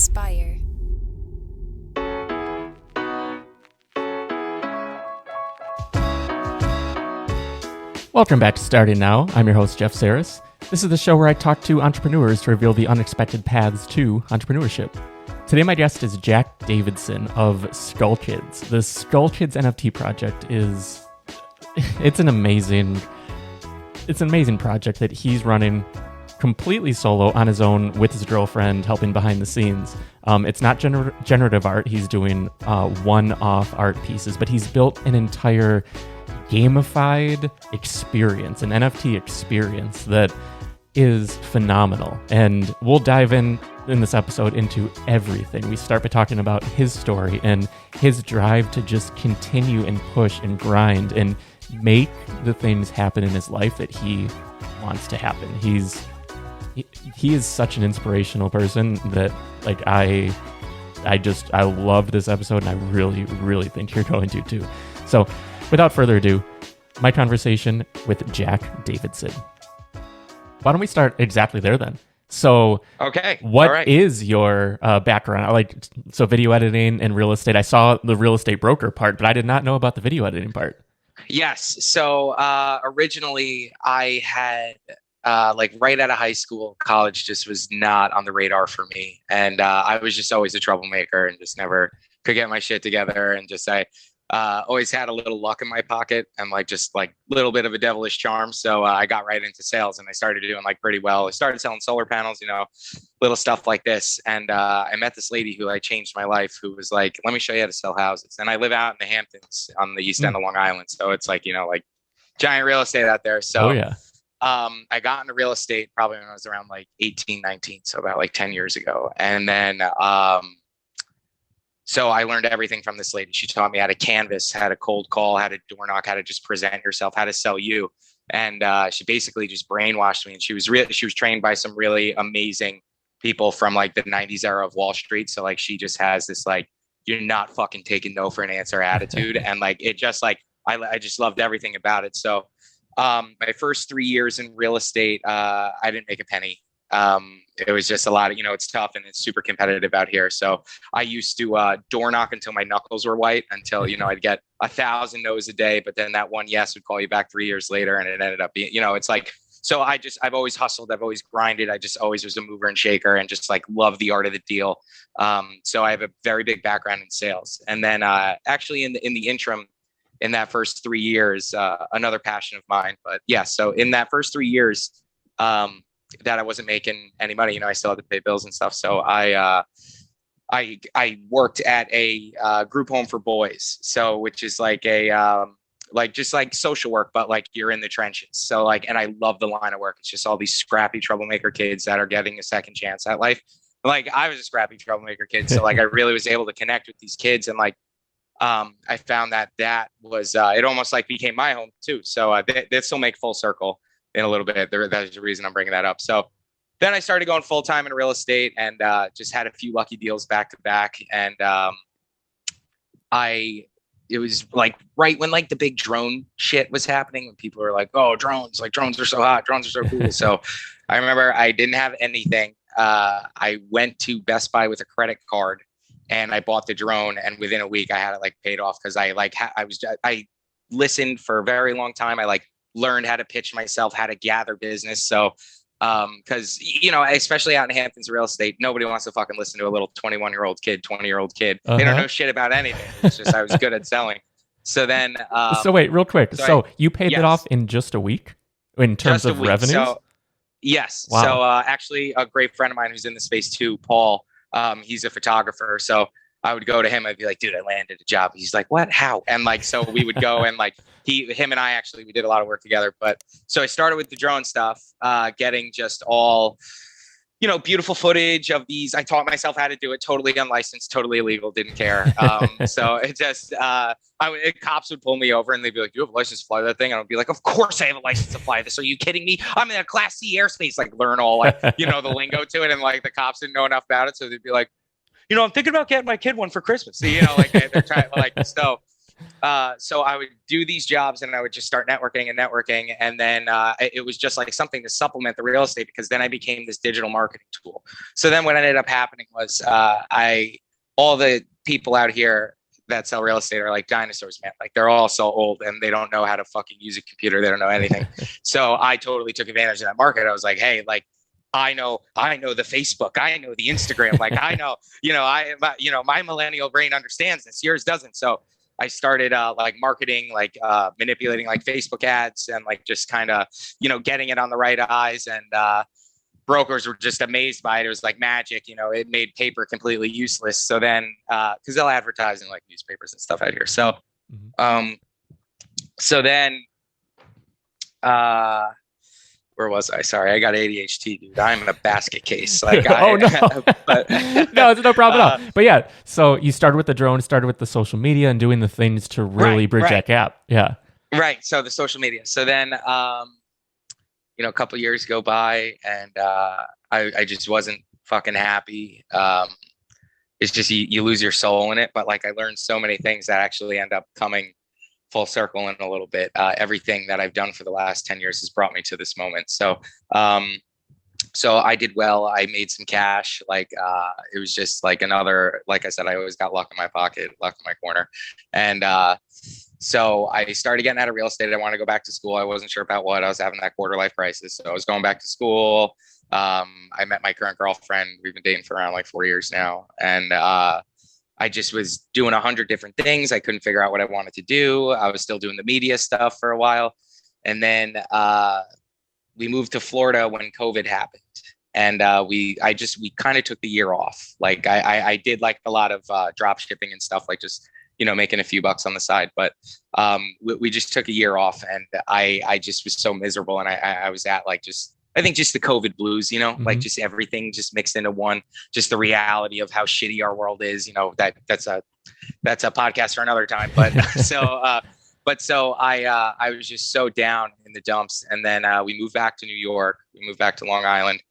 inspire. Welcome back to Starting Now. I'm your host, Jeff Sarris. This is the show where I talk to entrepreneurs to reveal the unexpected paths to entrepreneurship. Today, my guest is Jack Davidson of SkullKids. The SkullKids NFT project it's an amazing project that he's running completely solo on his own with his girlfriend, helping behind the scenes. It's not generative art. He's doing one-off art pieces, but he's built an entire gamified experience, an NFT experience that is phenomenal. And we'll dive in this episode into everything. We start by talking about his story and his drive to just continue and push and grind and make the things happen in his life that he wants to happen. He is such an inspirational person that I loved this episode, and I really, really think you're going to too. So without further ado, my conversation with Jack Davidson. Why don't we start exactly there then? So, okay, what is your background? So video editing and real estate. I saw the real estate broker part, but I did not know about the video editing part. Yes. So originally I had right out of high school, college just was not on the radar for me. And I was just always a troublemaker and just never could get my shit together. And just always had a little luck in my pocket and just a little bit of a devilish charm. So I got right into sales and I started doing pretty well. I started selling solar panels, little stuff like this. And I met this lady who changed my life, who was like, let me show you how to sell houses. And I live out in the Hamptons on the east end of Long Island. So it's giant real estate out there. So I got into real estate probably when I was around 18, 19. So about 10 years ago. And then so I learned everything from this lady. She taught me how to canvas, how to cold call, how to door knock, how to just present yourself, how to sell you. And she basically just brainwashed me. And she was trained by some really amazing people from the 90s era of Wall Street. So she just has this you're not fucking taking no for an answer attitude. And it just I just loved everything about it. So my first 3 years in real estate, I didn't make a penny. It was just a lot of, it's tough and it's super competitive out here. So I used to door knock until my knuckles were white, until, I'd get 1,000 no's a day. But then that one yes would call you back 3 years later. And it ended up being, so I've always hustled. I've always grinded. I just always was a mover and shaker and just love the art of the deal. So I have a very big background in sales. And then actually in the interim, in that first 3 years, another passion of mine. But yeah, so in that first 3 years, that I wasn't making any money, I still had to pay bills and stuff. So I worked at a group home for boys. So which is just social work, but you're in the trenches. So and I love the line of work. It's just all these scrappy troublemaker kids that are getting a second chance at life. I was a scrappy troublemaker kid. So I really was able to connect with these kids. And I found that was it almost became my home too. So this will make full circle in a little bit. That's the reason I'm bringing that up. So then I started going full time in real estate and just had a few lucky deals back to back. And it was right when the big drone shit was happening, when people were like, oh, drones, drones are so hot, drones are so cool. So I remember I didn't have anything. I went to Best Buy with a credit card and I bought the drone, and within a week I had it paid off, because I listened for a very long time. I learned how to pitch myself, how to gather business. So, because, especially out in Hamptons real estate, nobody wants to fucking listen to a little 20-year-old kid. They don't know shit about anything. It's just, I was good at selling. So then, so wait, real quick. So you paid it off in just a week in terms of revenues? So, yes. Wow. So actually a great friend of mine who's in the space too, Paul, he's a photographer. So I would go to him. I'd be like, dude, I landed a job. He's like, what? How? And so we would go and him and I actually, we did a lot of work together. But so I started with the drone stuff, getting just all, beautiful footage of these. I taught myself how to do it, totally unlicensed, totally illegal, didn't care. So it just, cops would pull me over and they'd be like, do you have a license to fly that thing? And I'd be like, of course I have a license to fly this. Are you kidding me? I'm in a Class C airspace, learn all the lingo to it. And the cops didn't know enough about it. So they'd be like, I'm thinking about getting my kid one for Christmas. So, they're trying so so I would do these jobs and I would just start networking. And then it was just like something to supplement the real estate, because then I became this digital marketing tool. So then what ended up happening was all the people out here that sell real estate are like dinosaurs, man. Like they're all so old and they don't know how to fucking use a computer. They don't know anything. So I totally took advantage of that market. I was like, hey, like, I know the Facebook, I know the Instagram, like I know, my millennial brain understands this, yours doesn't. So I started like marketing, like manipulating like Facebook ads and like just kind of, getting it on the right eyes. And brokers were just amazed by it. It was like magic, it made paper completely useless. So then, because they'll advertise in like newspapers and stuff out here. So, so then, where was I? Sorry, I got ADHD, dude. I'm in a basket case. Like, no, it's no problem at all. But yeah, so you started with the drone, started with the social media, and doing the things to really bridge that gap. Yeah. Right. So the social media. So then, a couple years go by, and I just wasn't fucking happy. It's just you lose your soul in it. But like I learned so many things that actually end up coming full circle in a little bit. Everything that I've done for the last 10 years has brought me to this moment. So, so I did well. I made some cash. Like, it was just like another, like I said, I always got luck in my pocket, luck in my corner. And, so I started getting out of real estate. I wanted to go back to school. I wasn't sure about what. I was having that quarter life crisis. So I was going back to school. I met my current girlfriend. We've been dating for around like 4 years now. And, I just was doing 100 different things. I couldn't figure out what I wanted to do. I was still doing the media stuff for a while. And then we moved to Florida when COVID happened. And we kind of took the year off. Like I did like a lot of drop shipping and stuff, like just, making a few bucks on the side. But we just took a year off, and I just was so miserable. And I was at like I think just the COVID blues, like just everything just mixed into one, just the reality of how shitty our world is, that's a podcast for another time. But so I was just so down in the dumps. And then we moved back to New York, we moved back to Long Island.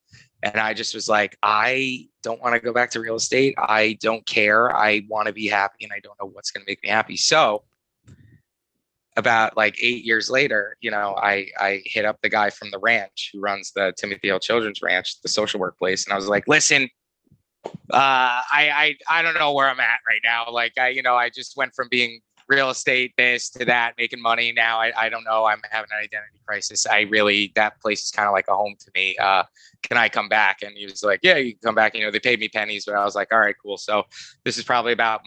And I just was like, I don't want to go back to real estate. I don't care. I want to be happy, and I don't know what's going to make me happy. So about like 8 years later, I hit up the guy from the ranch who runs the Timothy Hill Children's Ranch, the social work place. And I was like, listen, I don't know where I'm at right now. Like, I just went from being real estate, this to that, making money. Now I don't know. I'm having an identity crisis. That place is kind of like a home to me. Can I come back? And he was like, yeah, you can come back. They paid me pennies, but I was like, all right, cool. So this is probably about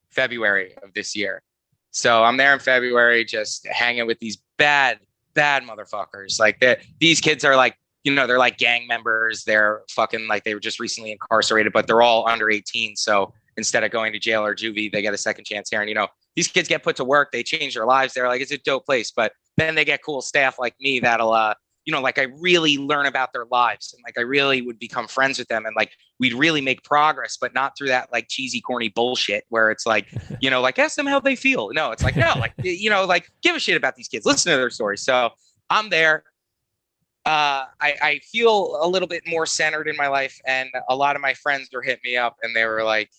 February of this year. So I'm there in February, just hanging with these bad motherfuckers. Like these kids are like, they're like gang members. They're fucking like, they were just recently incarcerated, but they're all under 18. So instead of going to jail or juvie, they get a second chance here. And, these kids get put to work. They change their lives. They're like, it's a dope place. But then they get cool staff like me that'll, like I really learn about their lives, and like I really would become friends with them, and like we'd really make progress, but not through that like cheesy, corny bullshit where it's like, like ask them how they feel. No, it's like, no, like, like give a shit about these kids, listen to their stories. So I'm there. I feel a little bit more centered in my life, and a lot of my friends were hitting me up, and they were like,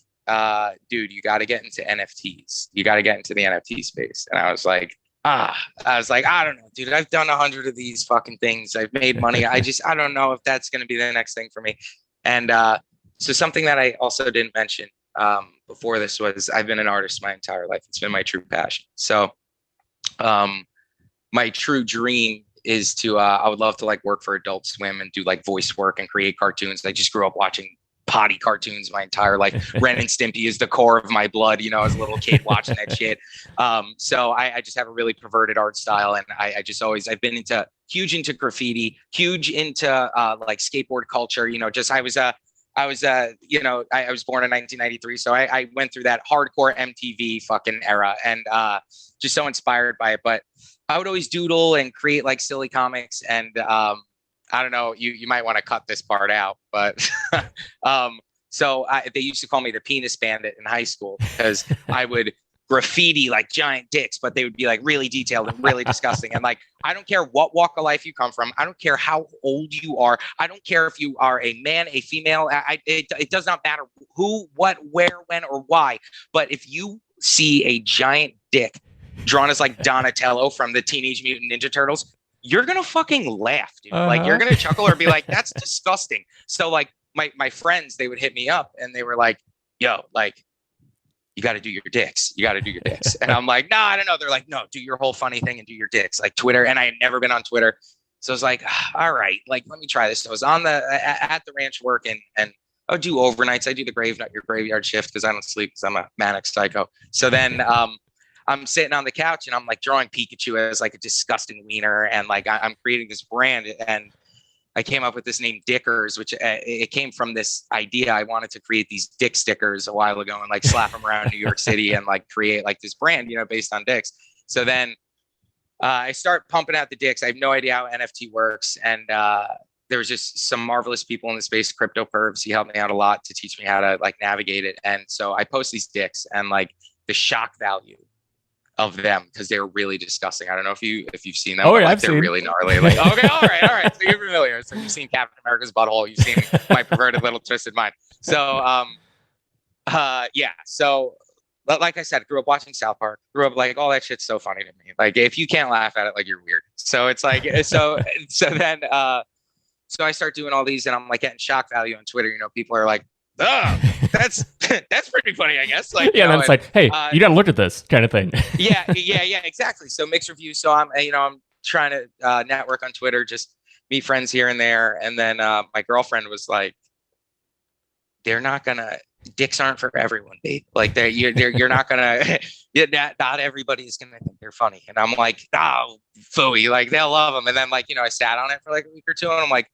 dude, you got to get into NFTs. You got to get into the NFT space. And I was like, I don't know, dude, I've done 100 of these fucking things. I've made money. I don't know if that's going to be the next thing for me. And so something that I also didn't mention before this was I've been an artist my entire life. It's been my true passion. So my true dream is to, I would love to like work for Adult Swim and do like voice work and create cartoons. I just grew up watching potty cartoons my entire life. Ren and Stimpy is the core of my blood, as a little kid watching that shit. So I just have a really perverted art style, and I've been huge into graffiti, huge into like skateboard culture. I was born in 1993, so I went through that hardcore MTV fucking era, and just so inspired by it. But I would always doodle and create like silly comics, and I don't know, you might want to cut this part out, but so they used to call me the penis bandit in high school because I would graffiti like giant dicks, but they would be like really detailed and really disgusting. And like, I don't care what walk of life you come from. I don't care how old you are. I don't care if you are a man, a female. It does not matter who, what, where, when, or why. But if you see a giant dick drawn as like Donatello from the Teenage Mutant Ninja Turtles, you're going to fucking laugh, dude. Like you're going to chuckle or be like, that's disgusting. So like my friends, they would hit me up and they were like, yo, like, you got to do your dicks. You got to do your dicks. And I'm like, no, I don't know. They're like, no, do your whole funny thing and do your dicks, like Twitter. And I had never been on Twitter. So I was like, all right, like, let me try this. So I was on at the ranch working, and I would do overnights. I do the graveyard shift because I don't sleep because I'm a manic psycho. So then I'm sitting on the couch and I'm like drawing Pikachu as like a disgusting wiener. And like, I'm creating this brand, and I came up with this name Dickers, which it came from this idea. I wanted to create these dick stickers a while ago and like slap them around New York City and like create like this brand, you know, based on dicks. So then I start pumping out the dicks. I have no idea how NFT works. And there was just some marvelous people in the space, Crypto Pervs. He helped me out a lot to teach me how to like navigate it. And so I post these dicks, and like the shock value of them, because they're really disgusting. I don't know if you've seen them. Oh yeah, like, I've they're seen. really gnarly. Like, okay, all right. So you're familiar. So you've seen Captain America's butthole. You've seen my perverted little twisted mind. So yeah. So like I said, grew up watching South Park. Grew up like all that shit's so funny to me. Like if you can't laugh at it, like you're weird. So it's like so then so I start doing all these, and I'm like getting shock value on Twitter. You know, people are like, oh, that's pretty funny, I guess. Like, yeah, then it's like, hey, you got to look at this kind of thing. yeah, exactly. So mixed reviews. So I'm trying to network on Twitter, just meet friends here and there. And then my girlfriend was like, they're not gonna, dicks aren't for everyone, babe. Like you're not gonna, not everybody's gonna think they're funny. And I'm like, oh, phooey, like they'll love them. And then like, I sat on it for like a week or two, and I'm like,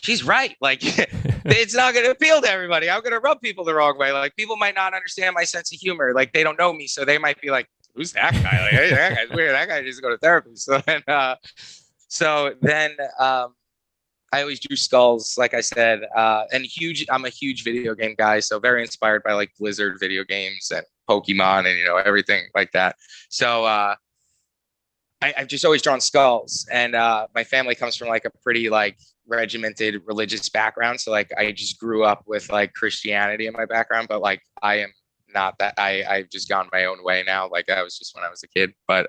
she's right. Like it's not going to appeal to everybody. I'm going to rub people the wrong way. Like people might not understand my sense of humor. Like they don't know me. So they might be like, who's that guy? Like, hey, that guy's weird. That guy needs to go to therapy. So then I always drew skulls, like I said, and I'm a huge video game guy. So very inspired by like Blizzard video games and Pokemon and, everything like that. So I've just always drawn skulls, and my family comes from like a pretty like regimented religious background. So like I just grew up with like Christianity in my background, but like I am not that. I've just gone my own way now. Like I was just when I was a kid. But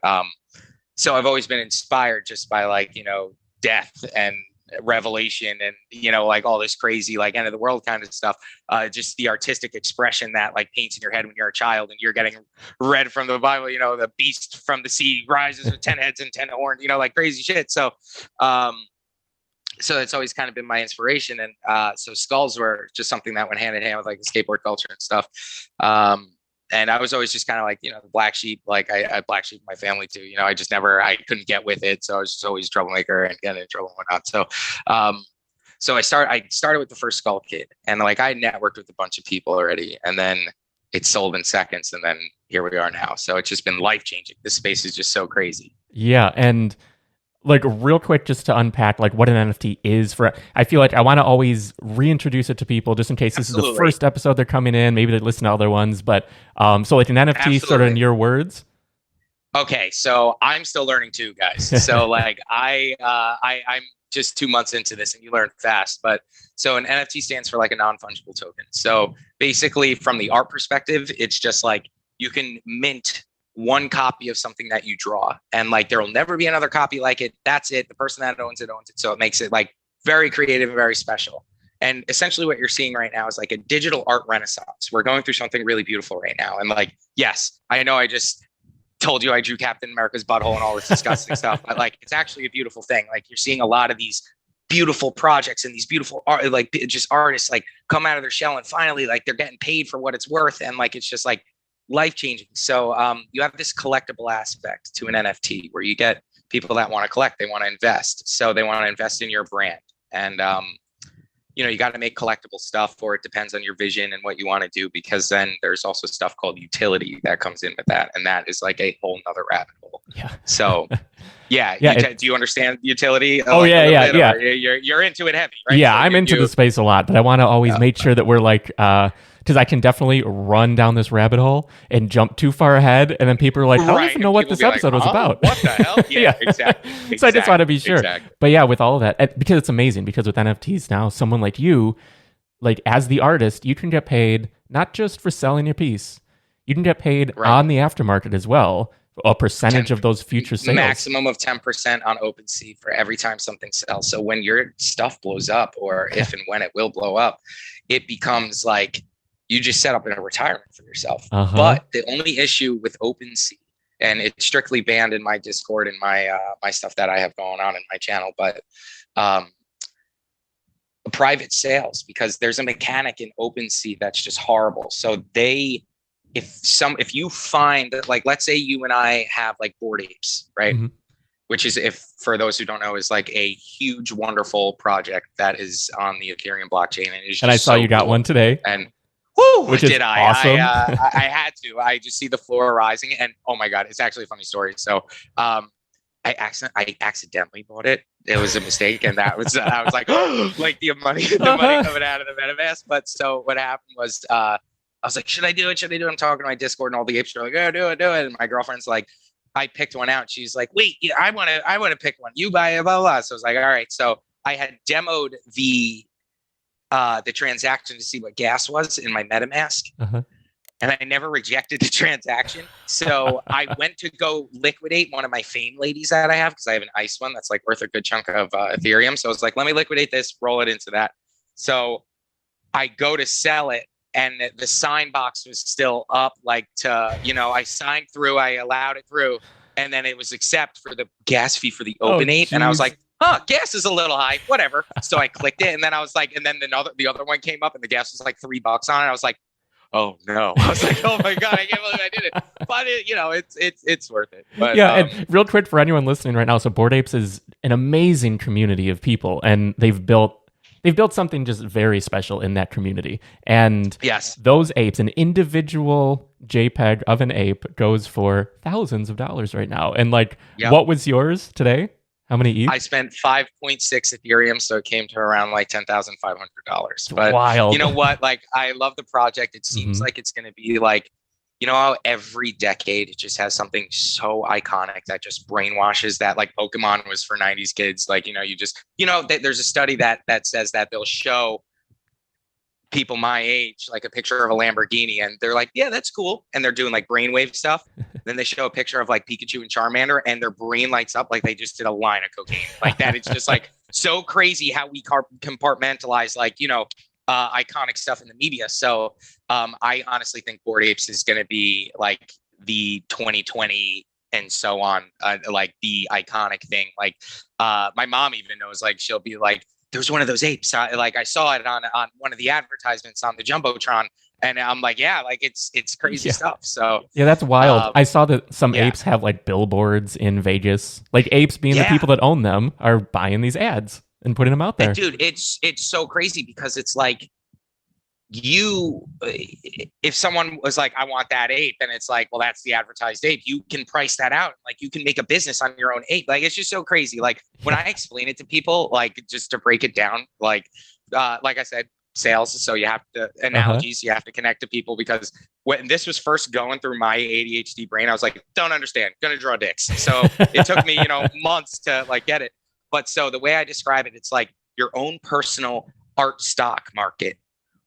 so I've always been inspired just by like, death and revelation and, like all this crazy like end of the world kind of stuff. Just the artistic expression that like paints in your head when you're a child and you're getting read from the Bible, the beast from the sea rises with 10 heads and 10 horns, like crazy shit. So it's always kind of been my inspiration. And so skulls were just something that went hand in hand with like the skateboard culture and stuff. And I was always just kind of like, the black sheep, like I black sheep in my family too. I couldn't get with it. So I was just always a troublemaker and getting in trouble and whatnot. So I started with the first Skull Kid, and like I networked with a bunch of people already, and then it sold in seconds, and then here we are now. So it's just been life changing. This space is just so crazy. Yeah. And like real quick, just to unpack like what an NFT is I feel like I want to always reintroduce it to people just in case this is the first episode they're coming in. Maybe they listen to other ones, but so like an NFT sort of in your words. Okay. So I'm still learning too, guys. So like I'm just 2 months into this, and you learn fast, but so an NFT stands for like a non-fungible token. So basically from the art perspective, it's just like you can mint one copy of something that you draw, and like there will never be another copy like it. That's it. The person that owns it. So it makes it like very creative and very special. And essentially what you're seeing right now is like a digital art renaissance. We're going through something really beautiful right now. And like, yes, I know I just told you I drew Captain America's butthole and all this disgusting stuff, but like it's actually a beautiful thing. Like you're seeing a lot of these beautiful projects and these beautiful art, like just artists like come out of their shell, and finally like they're getting paid for what it's worth. And like it's just like life-changing. So you have this collectible aspect to an NFT where you get people that want to collect, they want to invest. So they want to invest in your brand. And you got to make collectible stuff, or it depends on your vision and what you want to do, because then there's also stuff called utility that comes in with that. And that is like a whole nother rabbit hole. Yeah. So do you understand utility? Oh yeah. You're into it heavy, right? Yeah, so I'm into the space a lot, but I want to always make sure that we're like, because I can definitely run down this rabbit hole and jump too far ahead, and then people are like, I don't even know what this episode was about. What the hell? Yeah, exactly. So I just want to be sure. Exactly. But yeah, with all of that, because it's amazing, because with NFTs now, someone like you, like as the artist, you can get paid not just for selling your piece. you can get paid on the aftermarket as well, a percentage of those future sales. Maximum of 10% on OpenSea for every time something sells. So when your stuff blows up, or if and when it will blow up, it becomes like you just set up in a retirement for yourself. But the only issue with OpenSea, and it's strictly banned in my Discord and my my stuff that I have going on in my channel, but private sales, because there's a mechanic in OpenSea that's just horrible. So if you find that, like, let's say you and I have like Bored Apes, right? Which is, if for those who don't know, is like a huge, wonderful project that is on the Ethereum blockchain. And I saw you got one today. And which is awesome. I had to. I just see the floor rising, and oh my god, it's actually a funny story. So, I accidentally bought it. It was a mistake, and that was I was like, like the money coming out of the MetaMask. But so what happened was, I was like, should I do it? Should I do it? I'm talking to my Discord, and all the apes are like, oh, do it. And my girlfriend's like, I picked one out. She's like, wait, I want to pick one. You buy it, blah, blah, blah. So I was like, all right. So I had demoed the transaction to see what gas was in my MetaMask. And I never rejected the transaction. So I went to go liquidate one of my Fame ladies that I have, because I have an ICE one that's like worth a good chunk of Ethereum. So I was like, let me liquidate this, roll it into that. So I go to sell it, and the sign box was still up, like I signed through, I allowed it through, and then it was accept for the gas fee for the Open Ape. And I was like, gas is a little high, whatever. So I clicked it, and then I was like, and then the other one came up, and the gas was like $3 on it. I was like, oh no. I was like, oh my God, I can't believe I did it. But it's worth it. But, and real quick for anyone listening right now, so Bored Apes is an amazing community of people, and they've built something just very special in that community. And those apes, an individual JPEG of an ape goes for thousands of dollars right now. And what was yours today? How many ETH? I spent 5.6 Ethereum, so it came to around like $10,500. But wild. You know what? Like, I love the project. It seems like it's going to be like, how every decade it just has something so iconic that just brainwashes, that like Pokemon was for 90s kids. Like, there's a study that says that they'll show people my age like a picture of a Lamborghini, and they're like, yeah, that's cool. And they're doing like brainwave stuff. Then they show a picture of like Pikachu and Charmander, and their brain lights up like they just did a line of cocaine. Like that. It's just like so crazy how we compartmentalize iconic stuff in the media. So I honestly think Bored Apes is going to be like the 2020 and so on, like the iconic thing. Like my mom even knows, like, she'll be like, there's one of those apes. I saw it on one of the advertisements on the Jumbotron. And I'm like, yeah, like it's crazy stuff. So yeah, that's wild. I saw that some apes have like billboards in Vegas. Like apes being the people that own them are buying these ads and putting them out there. And dude, it's so crazy, because it's like, if someone was like, I want that ape, and it's like, well, that's the advertised ape. You can price that out. Like you can make a business on your own ape. Like it's just so crazy. Like when I explain it to people, like just to break it down, like I said, sales. So you have to analogies, you have to connect to people, because when this was first going through my ADHD brain, I was like, don't understand, gonna draw dicks. So it took me, months to like get it. But so the way I describe it, it's like your own personal art stock market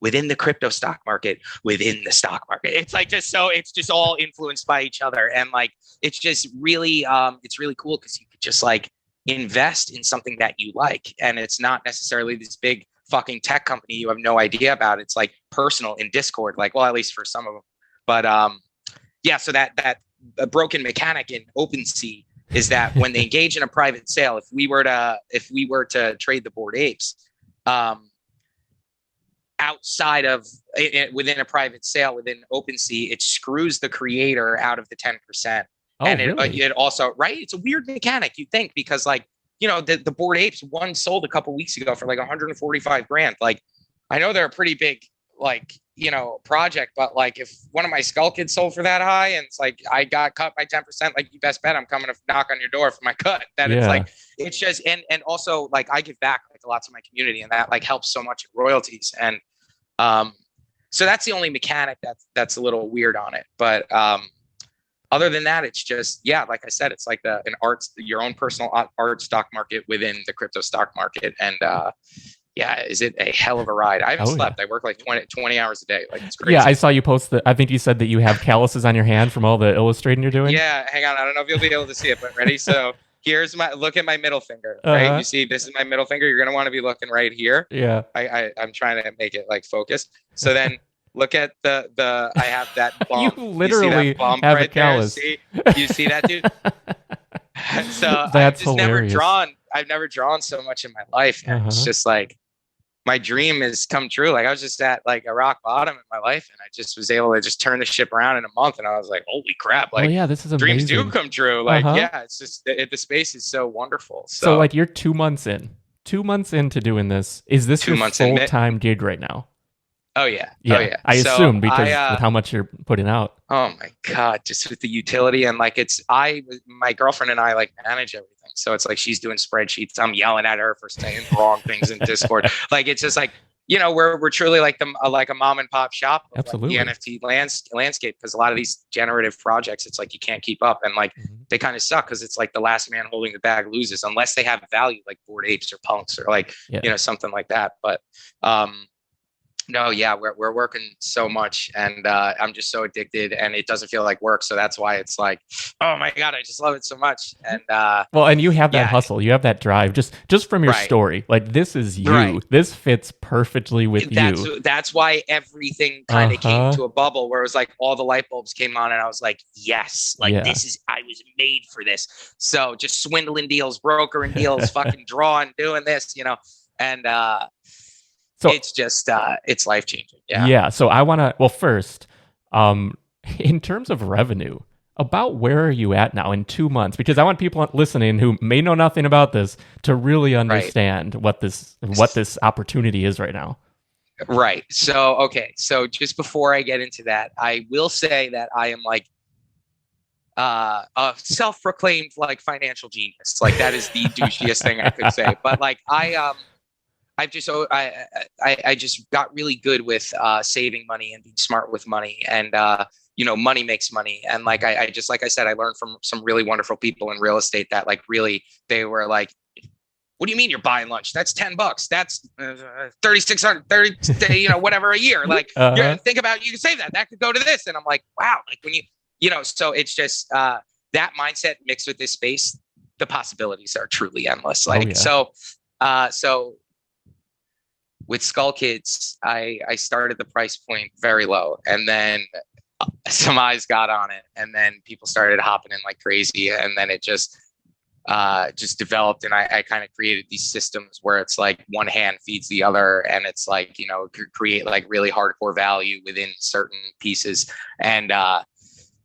within the crypto stock market, within the stock market. It's like it's just all influenced by each other. And like, it's just really, it's really cool, because you could just like invest in something that you like. And it's not necessarily this big fucking tech company you have no idea about. It's like personal in Discord, like, well, at least for some of them. But so that a broken mechanic in OpenSea is that when they engage in a private sale, if we were to trade the Bored Apes, outside of within a private sale within OpenSea, it screws the creator out of the 10%. And it also, right? It's a weird mechanic, you think, because like, the Bored Apes, one sold a couple weeks ago for like 145 grand. Like, I know they're a pretty big, like, project, but like if one of my SkullKids sold for that high, and it's like, I got cut by 10%, like you best bet I'm coming to knock on your door for my cut. That it's like, it's just, and also like I give back like a lot to my community, and that like helps so much in royalties. And so that's the only mechanic that's a little weird on it. But other than that, it's just, like I said, it's like your own personal art stock market within the crypto stock market. And yeah, is it a hell of a ride? I haven't Oh, slept. yeah. I work like 20 hours a day. Like, it's crazy. Yeah, I saw you post that. I think you said that you have calluses on your hand from all the illustrating you're doing. Yeah, hang on. I don't know if you'll be able to see it, but ready? So look at my middle finger, right? You see, this is my middle finger. You're going to want to be looking right here. Yeah. I'm trying to make it like focused. So then look at I have that bump. You literally see that bump have right a callus. there? See, you see that, dude? So That's hilarious. I've never drawn so much in my life. And it's just like, my dream has come true. Like, I was just at like a rock bottom in my life, and I just was able to just turn the ship around in a month. And I was like, holy crap. Like, yeah, this is amazing. Dreams do come true. Like, yeah, it's just, the space is so wonderful. So like, you're 2 months in. 2 months into doing this. Is this your full-time gig right now? Oh yeah. Yeah. Oh yeah. I assume because with how much you're putting out. Oh my God. Just with the utility, and like, my girlfriend and I like manage everything. So it's like, she's doing spreadsheets. I'm yelling at her for saying wrong things in Discord. Like, it's just like, we're truly like like a mom and pop shop of Absolutely. like the NFT landscape, because a lot of these generative projects, it's like you can't keep up, and like they kind of suck because it's like the last man holding the bag loses, unless they have value, like Bored Apes or Punks or like something like that. But no, yeah, we're working so much, and I'm just so addicted, and it doesn't feel like work. So that's why it's like, oh my God, I just love it so much. And well, and you have that hustle, you have that drive, just from your story. Like, this is you. Right. This fits perfectly with you. That's why everything kind of came to a bubble where it was like all the light bulbs came on, and I was like, yes, like I was made for this. So just swindling deals, brokering deals, fucking drawing, doing this, and so it's just, it's life-changing. Yeah. Yeah. So I want to, well, first, in terms of revenue, about where are you at now in 2 months? Because I want people listening who may know nothing about this to really understand what this opportunity is right now. Right. So, okay. So just before I get into that, I will say that I am like, a self-proclaimed like financial genius. Like, that is the douchiest thing I could say. But like, I just got really good with saving money and being smart with money, and money makes money. And like, I just, like I said, I learned from some really wonderful people in real estate that like, really, they were like, what do you mean you're buying lunch? That's $10. That's 3,630, whatever a year. Like, think about, you can save that. That could go to this. And I'm like, wow. Like, when so it's just that mindset mixed with this space, the possibilities are truly endless. Like, so with SkullKids, I started the price point very low, and then some eyes got on it, and then people started hopping in like crazy, and then it just developed, and I kind of created these systems where it's like one hand feeds the other, and it's like, create like really hardcore value within certain pieces. And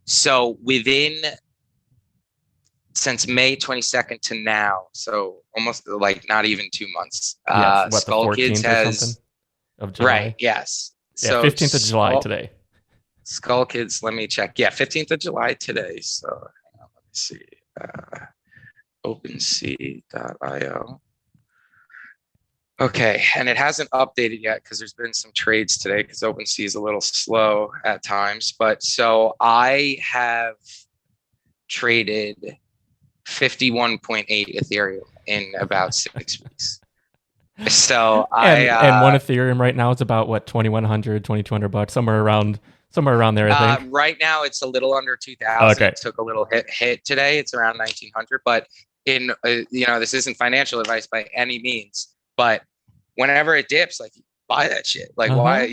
so since May 22nd to now, so almost like not even 2 months. SkullKids has of July. Right. Yes. Yeah, so 15th of July today. SkullKids, let me check. Yeah, 15th of July today. So hang on, let me see. OpenSea.io. Okay, and it hasn't updated yet because there's been some trades today because OpenSea is a little slow at times. But so I have traded 51.8 Ethereum in about 6 weeks. So and one Ethereum right now is about what, $2,100, $2,200, somewhere around there, I think. Right now it's a little under 2,000. Okay. It took a little hit today. It's around 1,900. But in this isn't financial advice by any means. But whenever it dips, like, buy that shit. Like, why,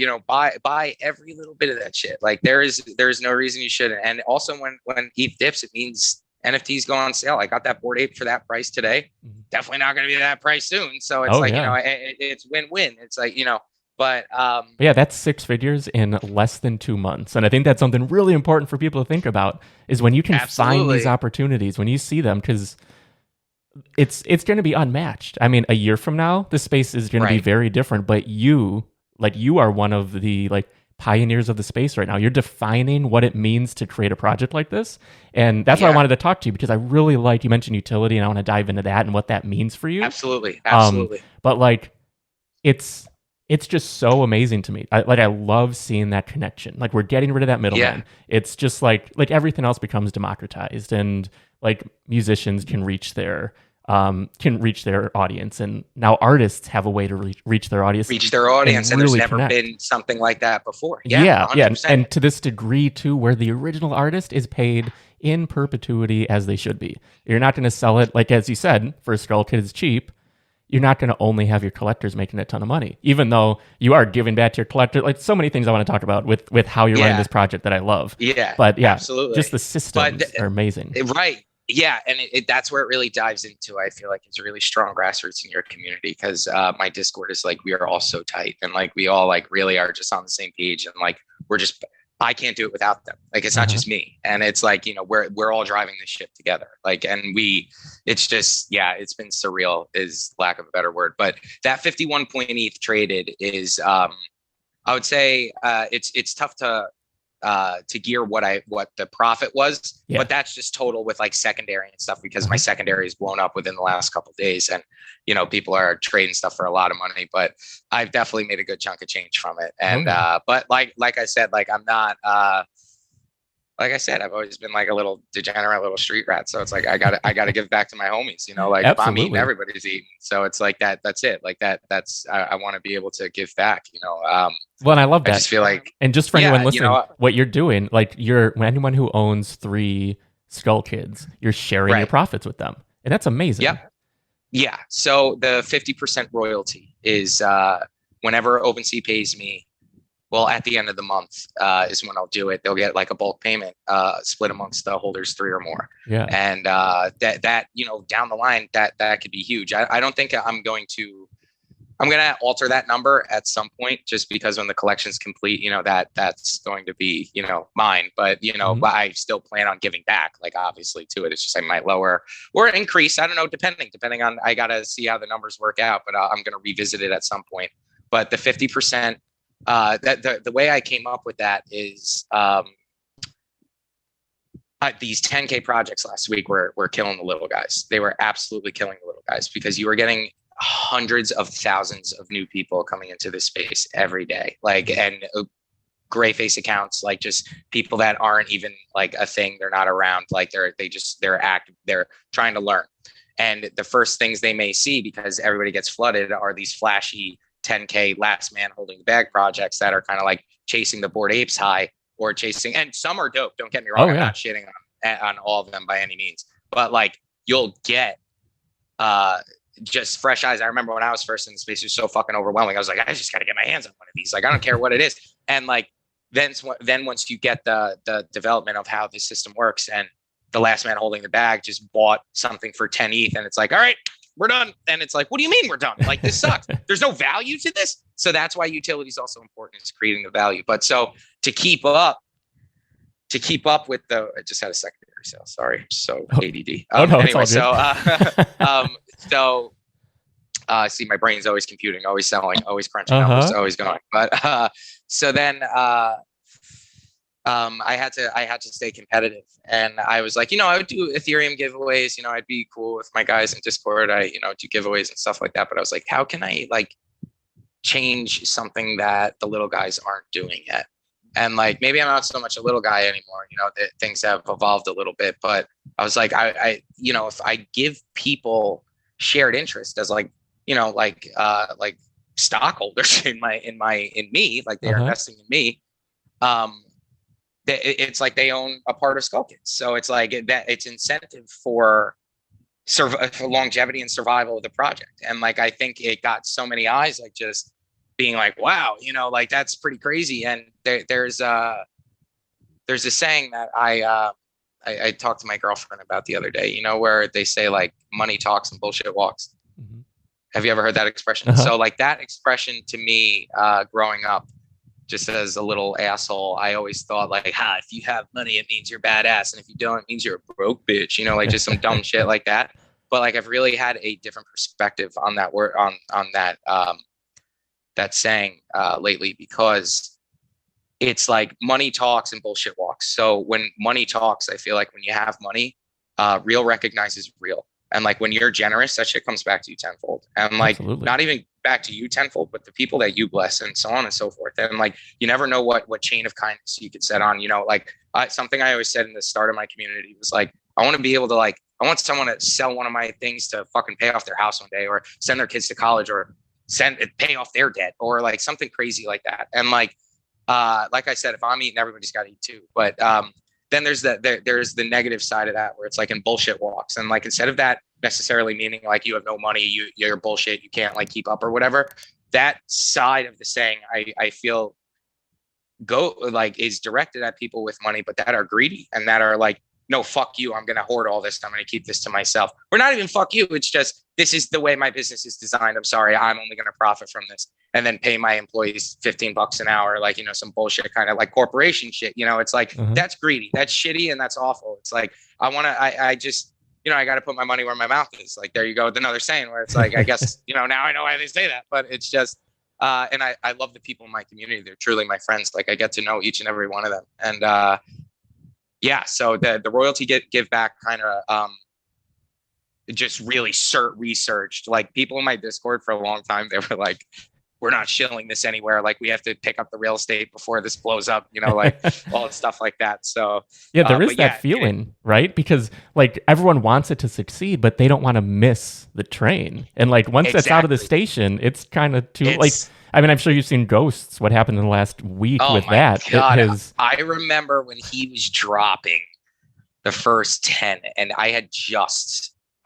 buy every little bit of that shit. Like, there's no reason you shouldn't. And also when ETH dips, it means NFTs go on sale. I got that Bored Ape for that price today. Definitely not going to be that price soon. So it's it's win-win. It's like, but yeah, that's 6 figures in less than 2 months. And I think that's something really important for people to think about is when you can find these opportunities, when you see them, because it's going to be unmatched. I mean, a year from now, the space is going to be very different, but you are one of the pioneers of the space right now. You're defining what it means to create a project like this. And that's why I wanted to talk to you, because I really you mentioned utility, and I want to dive into that and what that means for you. Absolutely. But it's just so amazing to me. I love seeing that connection. Like, we're getting rid of that middleman. It's just like everything else becomes democratized, and like musicians can reach there. can reach their audience. And now artists have a way to reach their audience. And really there's never connect. been something like that before. Yeah. 100%. And to this degree, too, where the original artist is paid in perpetuity as they should be. You're not going to sell it, like as you said, for SkullKids cheap. You're not going to only have your collectors making a ton of money, even though you are giving back to your collector. Like so many things I want to talk about with how you're running this project that I love. Yeah, but yeah, absolutely. Just the systems are amazing. Right. Yeah. And that's where it really dives into, I feel like it's really strong grassroots in your community, because my Discord is like, we are all so tight, and like, we all like really are just on the same page, and like, I can't do it without them. Like, it's not just me. And it's like, we're all driving this ship together. Like, and it's just, it's been surreal is lack of a better word. But that 51 point ETH traded is, I would say, it's tough to gear what the profit was, but that's just total with like secondary and stuff, because my secondary is blown up within the last couple of days, and people are trading stuff for a lot of money, but I've definitely made a good chunk of change from it. And but like I said, like I'm not like I said, I've always been like a little degenerate little street rat, so it's like I gotta give back to my homies, like if I'm eating, everybody's eating, so it's like that's it, like that's I want to be able to give back. Well, and I love that. I just feel like, and just for anyone listening, what you're doing, like anyone who owns 3 SkullKids, you're sharing your profits with them, and that's amazing. Yeah. So the 50% royalty is whenever OpenSea pays me. Well, at the end of the month is when I'll do it. They'll get like a bulk payment split amongst the holders 3 or more. Yeah. And that down the line, that could be huge. I don't think I'm going to alter that number at some point, just because when the collection's complete, that's going to be, mine. But, but I still plan on giving back, like obviously to it. It's just I might lower or increase. I don't know, depending on, I got to see how the numbers work out, but I'm going to revisit it at some point. But the 50%, the way I came up with that is these 10K projects last week were killing the little guys. They were absolutely killing the little guys, because you were getting hundreds of thousands of new people coming into this space every day, like, and gray face accounts, like just people that aren't even like a thing. They're not around. Like they're active. They're trying to learn. And the first things they may see, because everybody gets flooded, are these flashy 10K last man holding the bag projects that are kind of like chasing the Bored Apes high, or chasing, and some are dope. Don't get me wrong. I'm not shitting on all of them by any means, but like you'll get just fresh eyes. I remember when I was first in the space, it was so fucking overwhelming. I was like, I just got to get my hands on one of these. Like, I don't care what it is. And like, then once you get the development of how this system works, and the last man holding the bag just bought something for 10 ETH, and it's like, all right, we're done. And it's like, what do you mean we're done? Like, this sucks. There's no value to this. So that's why utility is also important, is creating the value. But so to keep up with I just had a secondary sale. Sorry. So ADD. Anyway, see, my brain's always computing, always selling, always crunching numbers, always going. But so then I had to stay competitive, and I was like, I would do Ethereum giveaways. I'd be cool with my guys in Discord. I do giveaways and stuff like that. But I was like, how can I like change something that the little guys aren't doing yet? And like, maybe I'm not so much a little guy anymore. That things have evolved a little bit. But I was like, I if I give people shared interest as like stockholders in me, like they're investing in me, it's like they own a part of SkullKids. So it's like that it's incentive for longevity and survival of the project. And like, I think it got so many eyes, like just being like, wow, like that's pretty crazy. And there's a saying that I talked to my girlfriend about the other day, where they say like money talks and bullshit walks. Mm-hmm. Have you ever heard that expression? So like that expression to me, growing up, just as a little asshole, I always thought like, if you have money, it means you're badass. And if you don't, it means you're a broke bitch, like just some dumb shit like that. But like, I've really had a different perspective on that word, on that, that saying lately, because it's like money talks and bullshit walks. So when money talks, I feel like when you have money, real recognizes real. And like when you're generous, that shit comes back to you tenfold. And like, not even back to you tenfold, but the people that you bless, and so on and so forth. And like, you never know what chain of kindness you could set on, like something I always said in the start of my community was like, I want to be able to like I want someone to sell one of my things to fucking pay off their house one day, or send their kids to college, or pay off their debt, or like something crazy like that. And like I said, if I'm eating, everybody's got to eat too. But then there's the negative side of that, where it's like in bullshit walks. And like, instead of that necessarily meaning like you have no money, you're bullshit, you can't like keep up or whatever, that side of the saying, I feel is directed at people with money, but that are greedy and that are like, no, fuck you, I'm going to hoard all this, I'm going to keep this to myself. Or not even fuck you, it's just, this is the way my business is designed, I'm sorry, I'm only going to profit from this, and then pay my employees $15 an hour, like, you know, some bullshit kind of like corporation shit, you know. It's like, that's greedy, that's shitty, and that's awful. It's like, I just, you know, I got to put my money where my mouth is. Like, there you go with another saying, where it's like, I guess, you know, now I know why they say that, but it's just, and I love the people in my community. They're truly my friends. Like, I get to know each and every one of them. And yeah, so the royalty give back kind of just really researched. Like, people in my Discord for a long time, they were like, we're not shilling this anywhere. Like, we have to pick up the real estate before this blows up, you know, like all stuff like that. So yeah, there is that feeling, right? Because like, everyone wants it to succeed, but they don't want to miss the train. And like, once that's out of the station, it's kind of too like, I mean, I'm sure you've seen Ghosts, what happened in the last week with that. God. I remember when he was dropping the first 10, and I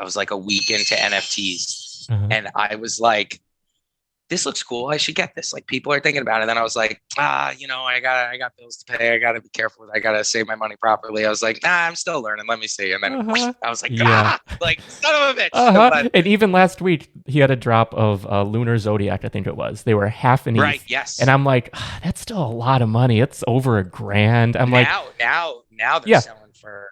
was like a week into NFTs, and I was like, this looks cool, I should get this. Like, people are thinking about it. And then I was like, you know, I got bills to pay. I got to be careful. I got to save my money properly. I was like, I'm still learning. Let me see. And then I was like, like, son of a bitch. But, and even last week, he had a drop of Lunar Zodiac, I think it was. They were half an ETH. Right, yes. And I'm like, that's still a lot of money. It's over $1,000. I'm now they're selling for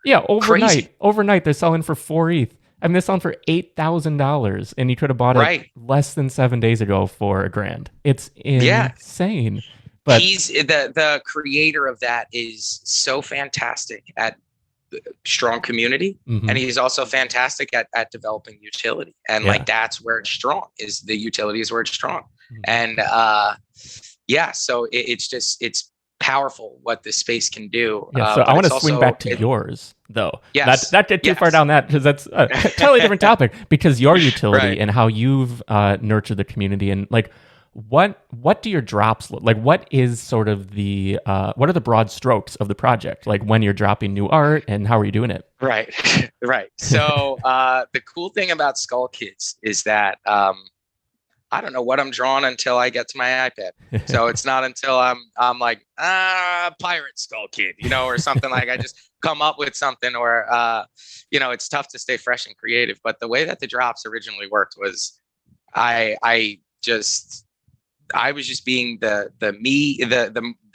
overnight they're selling for 4 ETH. I mean, they're selling for $8,000, and you could have bought it less than 7 days ago for $1,000. It's insane. But he's the creator of that is so fantastic at strong community, and he's also fantastic at developing utility. And like, that's where it's strong. Is the utility is where it's strong. And so it's powerful what this space can do. So I want to swing back to yours, though. Yes. Not get too far down that, because that's a totally different topic. Because your utility and how you've nurtured the community, and like, what do your drops look like? What is sort of the what are the broad strokes of the project? Like, when you're dropping new art, and how are you doing it? Right. So the cool thing about SkullKids is that I don't know what I'm drawing until I get to my iPad. So it's not until I'm like, pirate skull kid, you know, or something. Like, I just come up with something, or you know, it's tough to stay fresh and creative. But the way that the drops originally worked was I was just being the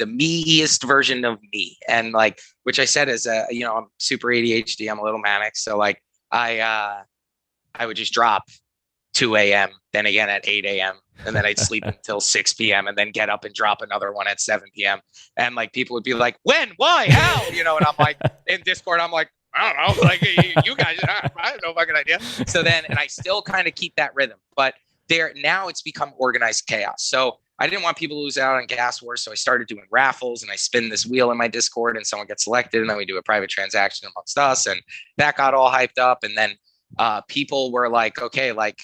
me-est version of me. And like, which I said is you know, I'm super ADHD, I'm a little manic. So like, I would just drop 2 a.m., then again at 8 a.m., and then I'd sleep until 6 p.m. and then get up and drop another one at 7 p.m. And like, people would be like, when, why, how, you know? And I'm like, in Discord, I'm like, I don't know, like, you guys, I have no fucking idea. So then, and I still kind of keep that rhythm, but now it's become organized chaos. So I didn't want people to lose out on gas wars. So I started doing raffles, and I spin this wheel in my Discord, and someone gets selected, and then we do a private transaction amongst us. And that got all hyped up. And then people were like, okay, like,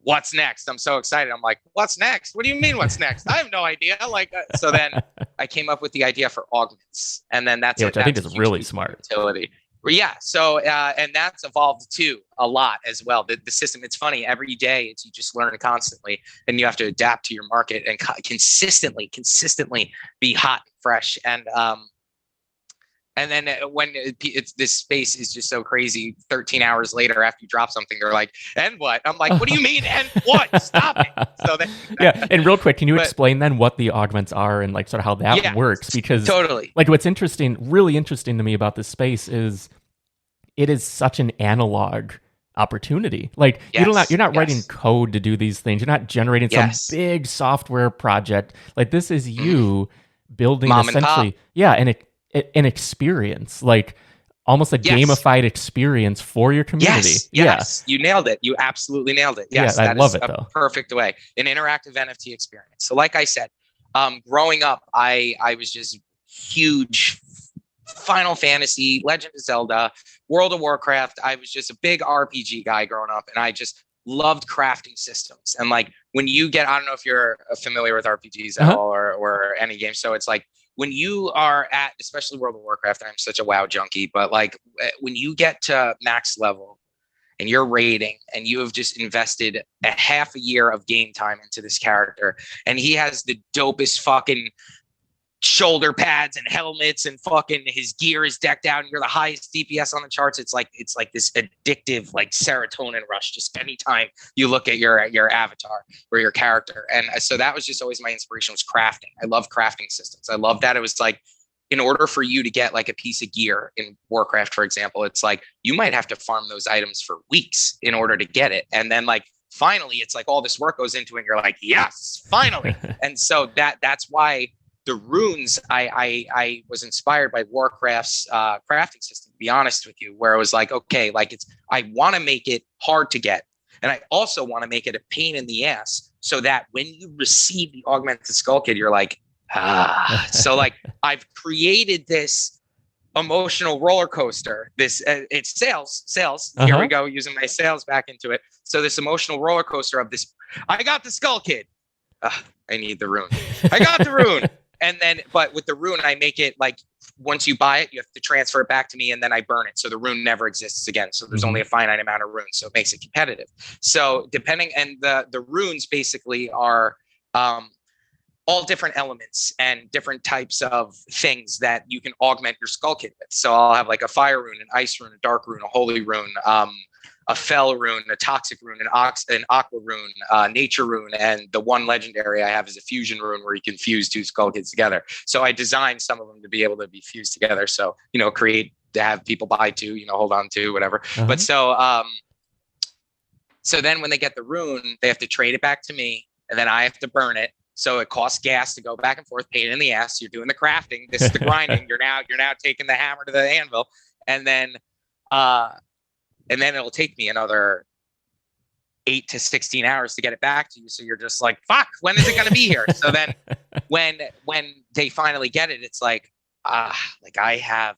what's next? I'm so excited. I'm like, what's next? What do you mean, what's next? I have no idea. Like, so then I came up with the idea for augments, and then which I think is really smart. Utility. Yeah. So, and that's evolved too a lot as well. The system, it's funny, every day you just learn constantly, and you have to adapt to your market and consistently be hot and fresh. And then when this space is just so crazy, 13 hours later after you drop something, they're like, and what? I'm like, what do you mean, and what? Stop it. So and real quick, can you explain then what the augments are, and like sort of how that works? Because totally, like, what's really interesting to me about this space is it is such an analog opportunity. Like, you're not writing code to do these things. You're not generating some big software project. Like, this is you building Mom essentially, an experience, like almost a gamified experience for your community. Yes. You nailed it. You absolutely nailed it. Yes, I love it though. Perfect way. An interactive NFT experience. So like I said, growing up, I was just huge Final Fantasy, Legend of Zelda, World of Warcraft. I was just a big RPG guy growing up, and I just loved crafting systems. And like when you get, I don't know if you're familiar with RPGs at all or any game. So it's like when you are at, especially World of Warcraft, I'm such a WoW junkie, but like when you get to max level and you're raiding and you have just invested a half a year of game time into this character, and he has the dopest fucking shoulder pads and helmets, and fucking his gear is decked out, and you're the highest DPS on the charts. It's like this addictive like serotonin rush just anytime you look at your avatar or your character. And so that was just always my inspiration, was crafting. I love crafting systems. I love that it was like, in order for you to get like a piece of gear in Warcraft, for example, it's like you might have to farm those items for weeks in order to get it. And then like finally it's like all this work goes into it and you're like, yes, finally. And so that's why the runes, I was inspired by Warcraft's crafting system, to be honest with you, where it was like, okay, like I want to make it hard to get. And I also want to make it a pain in the ass so that when you receive the augmented skull kid, you're like, ah. So like I've created this emotional roller coaster. It's sales. Here we go, using my sales back into it. So this emotional roller coaster of this, I got the skull kid. I need the rune. I got the rune. And then, but with the rune, I make it like once you buy it, you have to transfer it back to me, and then I burn it. So the rune never exists again. So there's only a finite amount of runes. So it makes it competitive. So depending, and the runes basically are all different elements and different types of things that you can augment your skull kit with. So I'll have like a fire rune, an ice rune, a dark rune, a holy rune, a fell rune, a toxic rune, an aqua rune, nature rune, and the one legendary I have is a fusion rune where you can fuse two skull kits together. So I designed some of them to be able to be fused together. So, create to have people buy two, hold on to, whatever. But so then when they get the rune, they have to trade it back to me, and then I have to burn it. So it costs gas to go back and forth, pain in the ass. You're doing the crafting. This is the grinding. You're now taking the hammer to the anvil, and then it'll take me another 8 to 16 hours to get it back to you. So you're just like, fuck, when is it going to be here? So then when they finally get it, it's like, like I have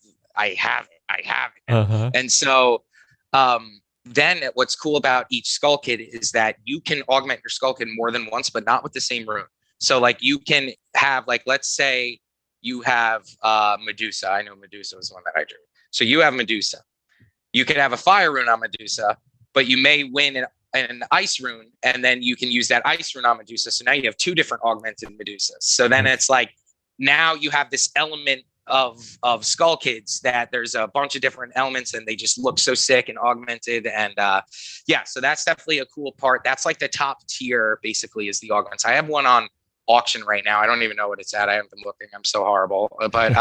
it. And so then what's cool about each skull kit is that you can augment your skull kit more than once, but not with the same rune. So like you can have, like, let's say you have Medusa. I know Medusa was the one that I drew. So you have Medusa. You could have a fire rune on Medusa, but you may win an ice rune, and then you can use that ice rune on Medusa. So now you have two different augmented Medusas. So then it's like, now you have this element of skull kids that there's a bunch of different elements, and they just look so sick and augmented. And so that's definitely a cool part. That's like the top tier, basically, is the augments. I have one on auction right now. I don't even know what it's at. I haven't been looking. I'm so horrible. But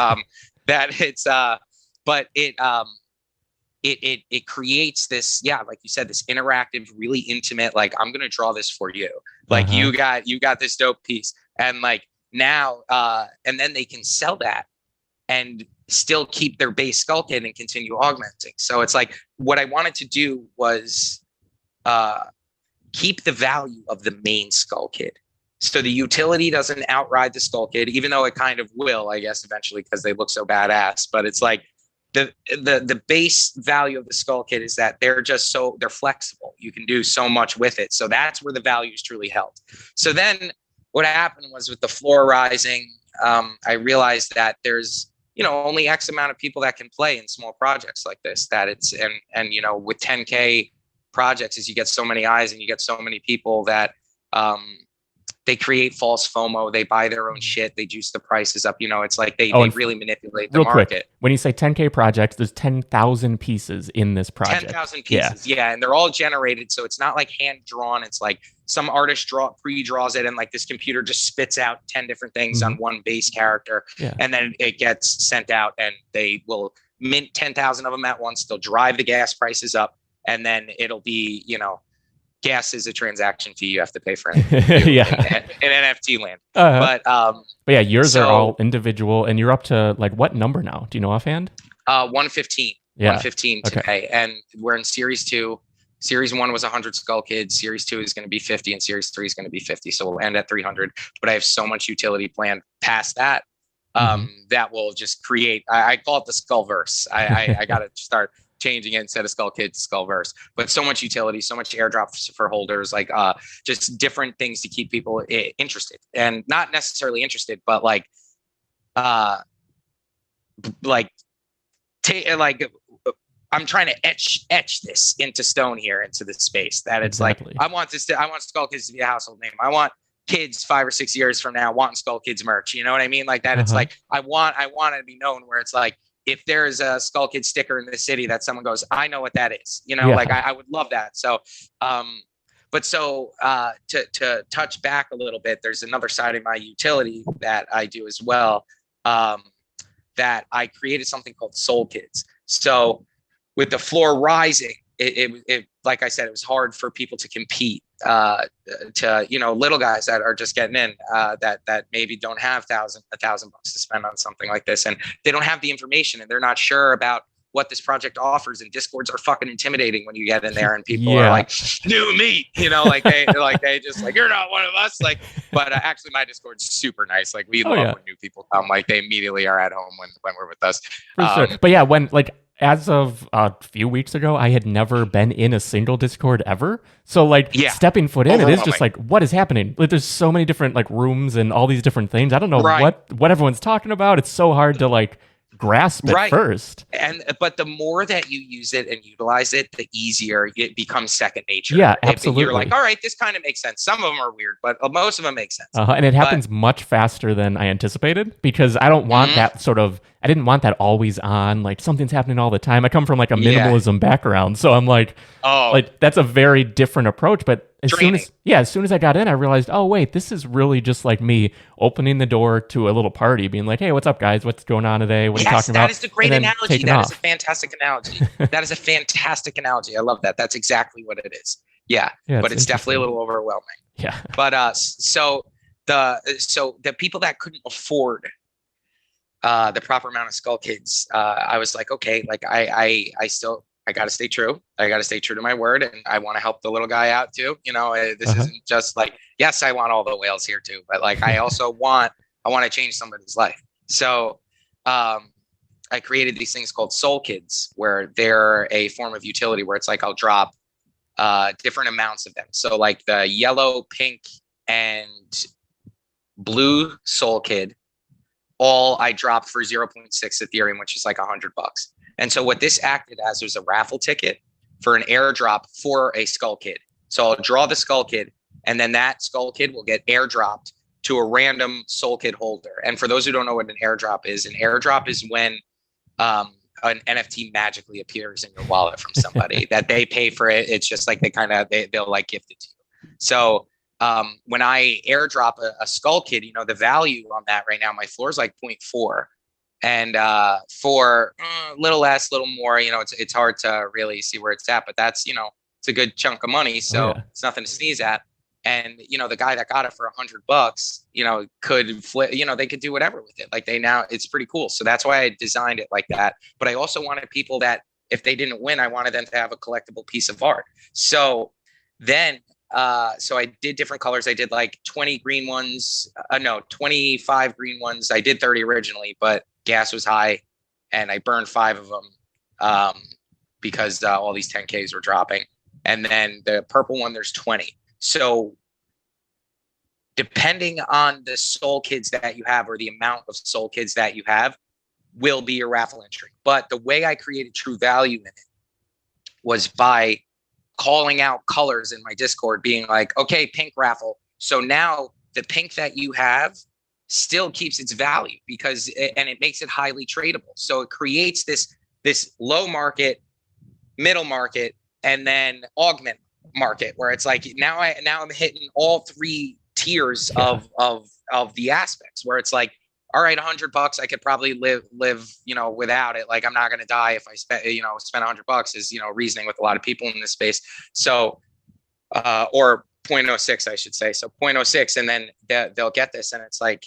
it creates this, like you said, this interactive, really intimate, like, I'm going to draw this for you. Like you got this dope piece. And like now, and then they can sell that and still keep their base skull kit and continue augmenting. So it's like, what I wanted to do was keep the value of the main skull kit. So the utility doesn't outride the skull kit, even though it kind of will, I guess, eventually, because they look so badass. But it's like, the base value of the skull kit is that they're flexible. You can do so much with it. So that's where the value is truly held. So then what happened was, with the floor rising, I realized that there's, only X amount of people that can play in small projects like this, that it's, and with 10K projects, is you get so many eyes and you get so many people that, they create false FOMO. They buy their own shit. They juice the prices up. It's like they really manipulate the market. Quick, when you say 10K projects, there's 10,000 pieces in this project. 10,000 pieces, yeah. And they're all generated. So it's not like hand drawn. It's like some artist pre-draws it, and like this computer just spits out 10 different things on one base character. Yeah. And then it gets sent out, and they will mint 10,000 of them at once. They'll drive the gas prices up, and then it'll be, gas is a transaction fee you have to pay for in NFT land. But yeah, yours are all individual, and you're up to like what number now? Do you know offhand? 115. 115 to pay. And we're in series 2. Series 1 was 100 skull kids. Series 2 is going to be 50, and series 3 is going to be 50. So we'll end at 300. But I have so much utility planned past that that will just create, I call it the Skullverse. I got to start changing it instead of SkullKids, Skullverse. But so much utility, so much airdrops for holders, like just different things to keep people interested, and not necessarily interested, but like I'm trying to etch this into stone here, into the space that it's exactly. Like, I want SkullKids to be a household name. I want kids 5 or 6 years from now wanting SkullKids merch. You know what I mean? Like that. It's like, I want it to be known where it's like, if there's a SkullKids sticker in the city that someone goes, I know what that is, you know, like I would love that. So, to touch back a little bit, there's another side of my utility that I do as well. That I created something called SkullKids. So with the floor rising, it like I said, it was hard for people to compete, to, you know, little guys that are just getting in, that maybe don't have $1,000 to spend on something like this, and they don't have the information, and they're not sure about what this project offers. And Discords are fucking intimidating when you get in there, and people are like, new meat, you know, like they just like, you're not one of us. Like, but actually my Discord's super nice. Like we love when new people come, like they immediately are at home when we're with us. For sure. But yeah, when like, as of a few weeks ago, I had never been in a single Discord ever. So like stepping foot in, it is just like, what is happening? Like there's so many different like rooms and all these different things. I don't know what everyone's talking about. It's so hard to like grasp at first. But the more that you use it and utilize it, the easier it becomes second nature. Yeah, absolutely. You're like, all right, this kind of makes sense. Some of them are weird, but most of them make sense. And it happens much faster than I anticipated, because I don't want that sort of, I didn't want that always on, like something's happening all the time. I come from like a minimalism background. So I'm like, like that's a very different approach. But as soon as I got in, I realized, oh wait, this is really just like me opening the door to a little party, being like, hey, what's up guys? What's going on today? What are you talking about? That is a great analogy. That is a fantastic analogy. That is a fantastic analogy. I love that. That's exactly what it is. Yeah, but it's definitely a little overwhelming. Yeah. But so the people that couldn't afford the proper amount of SkullKids, I was like, okay, like I got to stay true. I got to stay true to my word, and I want to help the little guy out too. You know, this isn't just like, yes, I want all the whales here too, but like I also want to change somebody's life. So I created these things called SkullKids, where they're a form of utility where it's like I'll drop different amounts of them. So like the yellow, pink, and blue SkullKid, all I dropped for 0.6 Ethereum, which is like $100. And so what this acted as was a raffle ticket for an airdrop for a SkullKid. So I'll draw the SkullKid, and then that SkullKid will get airdropped to a random SkullKid holder. And for those who don't know what an airdrop is when an NFT magically appears in your wallet from somebody that they pay for it. It's just like they'll like gift it to you. So when I airdrop a SkullKid, you know, the value on that right now, my floor is like 0.4. And for a little less, a little more, you know, it's hard to really see where it's at, but that's, you know, it's a good chunk of money. So it's nothing to sneeze at. And, you know, the guy that got it for $100, you know, could flip, you know, they could do whatever with it. Like it's pretty cool. So that's why I designed it like that. But I also wanted people that if they didn't win, I wanted them to have a collectible piece of art. So then, so I did different colors. I did like 25 green ones. I did 30 originally, but gas was high and I burned 5 of them because all these 10Ks were dropping. And then the purple one, there's 20. So depending on the SkullKids that you have, or the amount of SkullKids that you have, will be your raffle entry. But the way I created true value in it was by calling out colors in my Discord, being like, okay, pink raffle. So now the pink that you have still keeps its value and it makes it highly tradable. So it creates this low market, middle market, and then augment market, where it's like now I'm hitting all 3 tiers of the aspects, where it's like, all right, $100, I could probably live, you know, without it. Like I'm not going to die if I spend $100 is, you know, reasoning with a lot of people in this space. So, or 0.06, I should say. So 0.06, and then they'll get this. And it's like,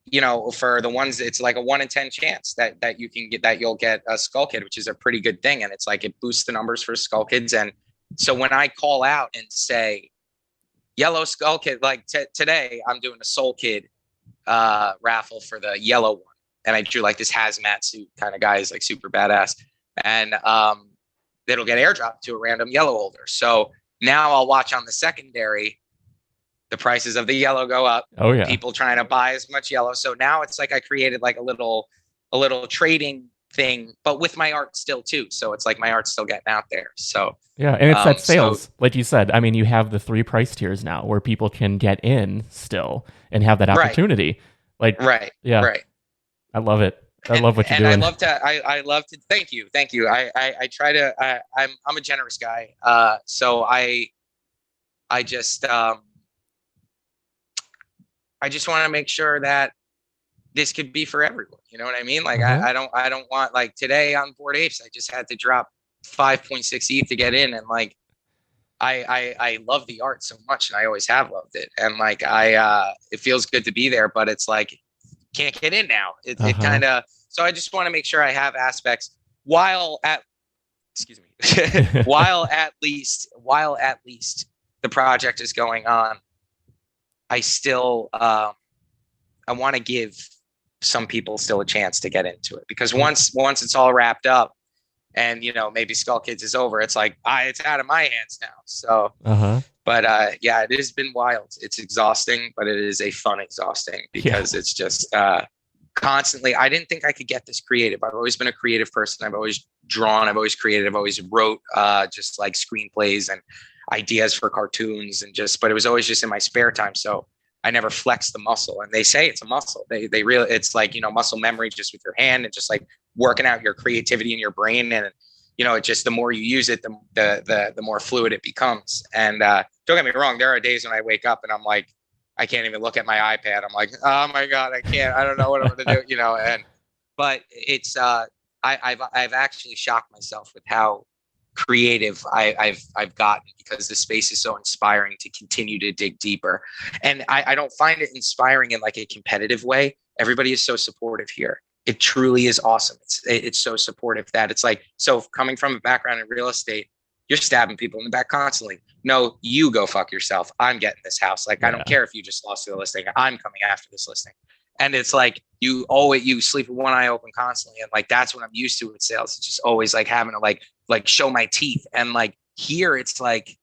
you know, for the ones, it's like a 1 in 10 chance that you can get, that you'll get a SkullKid, which is a pretty good thing. And it's like, it boosts the numbers for SkullKids. And so when I call out and say yellow SkullKid, like today I'm doing a SkullKid raffle for the yellow one. and I drew like this hazmat suit kind of guy is like super badass, and it'll get airdropped to a random yellow holder. So now I'll watch on the secondary, the prices of the yellow go up. Oh yeah. People trying to buy as much yellow. So now it's like I created like a little trading thing, but with my art still too. So it's like my art's still getting out there. So yeah, and it's that sales, so, like you said. I mean, you have the 3 price tiers now where people can get in still and have that opportunity. Right. Like yeah, right. I love it. I love what you're doing. And I love to thank you. I try to I'm a generous guy. So I just want to make sure that this could be for everyone. You know what I mean? Like I don't want, like today on Bored Apes, I just had to drop 5.6 ETH to get in, and like I love the art so much, and I always have loved it, and like it feels good to be there, but it's like can't get in now. It kind of, so I just want to make sure I have aspects while at least the project is going on. I still I want to give some people still a chance to get into it, because once it's all wrapped up and, you know, maybe SkullKids is over, it's like, it's out of my hands now. So, but yeah, it has been wild. It's exhausting, but it is a fun exhausting, because it's just constantly, I didn't think I could get this creative. I've always been a creative person. I've always drawn, I've always created, I've always wrote just like screenplays and ideas for cartoons, and just, but it was always just in my spare time. So I never flexed the muscle, and they say it's a muscle. They really, it's like, you know, muscle memory just with your hand, and just like working out your creativity in your brain. And, you know, it just, the more you use it, the more fluid it becomes. And don't get me wrong, there are days when I wake up and I'm like, I can't even look at my iPad. I'm like, oh my God, I can't, I don't know what I'm going to do, you know? But it's, I've actually shocked myself with how creative I've gotten, because the space is so inspiring to continue to dig deeper. And I don't find it inspiring in like a competitive way. Everybody is so supportive here. It truly is awesome. It's so supportive that it's like, so coming from a background in real estate, you're stabbing people in the back constantly. No, you go fuck yourself. I'm getting this house. Like, I don't care if you just lost the listing. I'm coming after this listing. And it's like, you sleep with one eye open constantly. And like, that's what I'm used to with sales. It's just always like having to like show my teeth. And like here, it's like,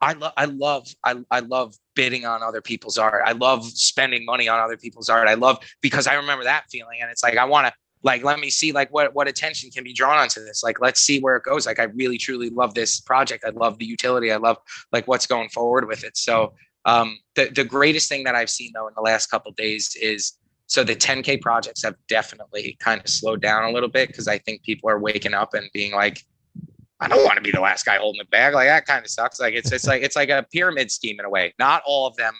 I love bidding on other people's art. I love spending money on other people's art. I love, because I remember that feeling. And it's like, I want to, like, let me see like what attention can be drawn onto this. Like, let's see where it goes. Like, I really, truly love this project. I love the utility. I love like what's going forward with it. So the greatest thing that I've seen though in the last couple of days is, so the 10K projects have definitely kind of slowed down a little bit, because I think people are waking up and being like, I don't want to be the last guy holding the bag. Like, that kind of sucks. Like, it's like a pyramid scheme in a way. Not all of them.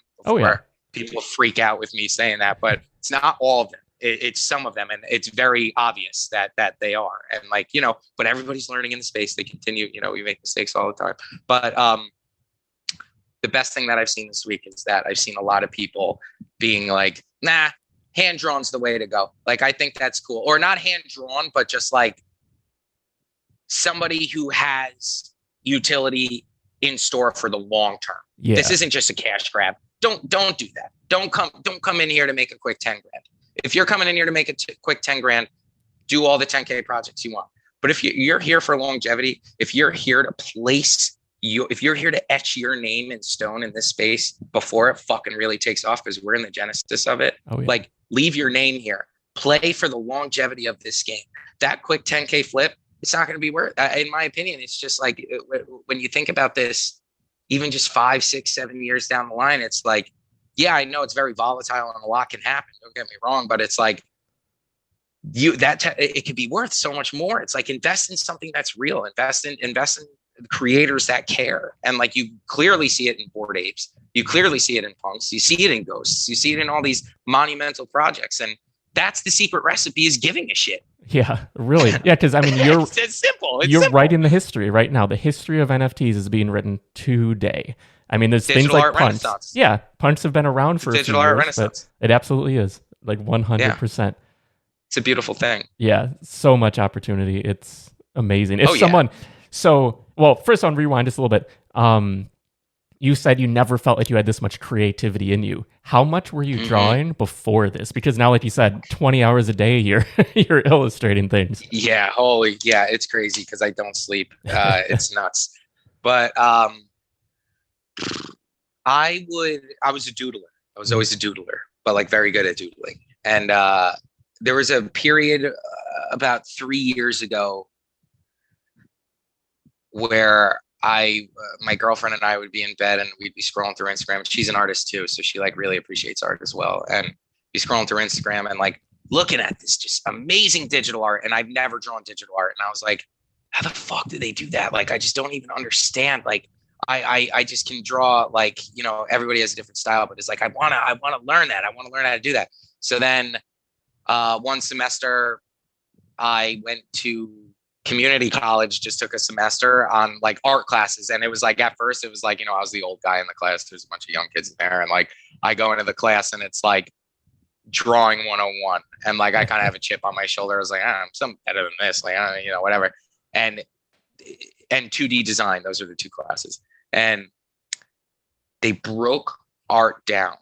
People freak out with me saying that, but it's not all of them. It's some of them, and it's very obvious that they are. And like, you know, but everybody's learning in the space. They continue, you know, we make mistakes all the time. But the best thing that I've seen this week is that I've seen a lot of people being like, nah, hand drawn's the way to go. Like, I think that's cool. Or not hand drawn, but just like somebody who has utility in store for the long term. Yeah. This isn't just a cash grab. Don't do that. Don't come in here to make a quick 10 grand. If you're coming in here to make a quick 10 grand, do all the 10K projects you want. But if you're here for longevity, if you're here to place if you're here to etch your name in stone in this space before it fucking really takes off, because we're in the genesis of it, like, leave your name here, play for the longevity of this game. That quick 10K flip, it's not going to be worth, in my opinion. It's just like, when you think about this, even just 5, 6, 7 years down the line, it's like, yeah, I know it's very volatile and a lot can happen. Don't get me wrong, but it's like, it could be worth so much more. It's like, invest in something that's real. Invest in creators that care. And like, you clearly see it in Bored Apes. You clearly see it in Punks. You see it in Ghosts. You see it in all these monumental projects. And that's the secret recipe, is giving a shit. Yeah, really. Yeah, because I mean, it's simple. You're simple. Writing the history right now. The history of NFTs is being written today. I mean, there's digital things like punts. Yeah, punts have been around for digital a few art years, renaissance. But it absolutely is, like 100%. Yeah. It's a beautiful thing. Yeah, so much opportunity. It's amazing. If someone, so, well, first on rewind just a little bit. you said you never felt like you had this much creativity in you. How much were you drawing before this? Because now, like you said, 20 hours a day, you're illustrating things. Yeah, it's crazy because I don't sleep. It's nuts. But I was a doodler. I was always a doodler, but like very good at doodling. And there was a period about 3 years ago where my girlfriend and I would be in bed and we'd be scrolling through Instagram. She's an artist too, so she like really appreciates art as well. And be scrolling through Instagram and like looking at this just amazing digital art. And I've never drawn digital art. And I was like, how the fuck do they do that? Like, I just don't even understand. Like, I just can draw, like, you know, everybody has a different style, but it's like, I want to learn that. I want to learn how to do that. So then one semester I went to community college, just took a semester on like art classes. And it was like, at first it was like, you know, I was the old guy in the class. There's a bunch of young kids in there. And like, I go into the class and it's like drawing 101. And like, I kind of have a chip on my shoulder. I was like, I'm some better than this. Like, you know, whatever. And 2D design, those are the two classes. And they broke art down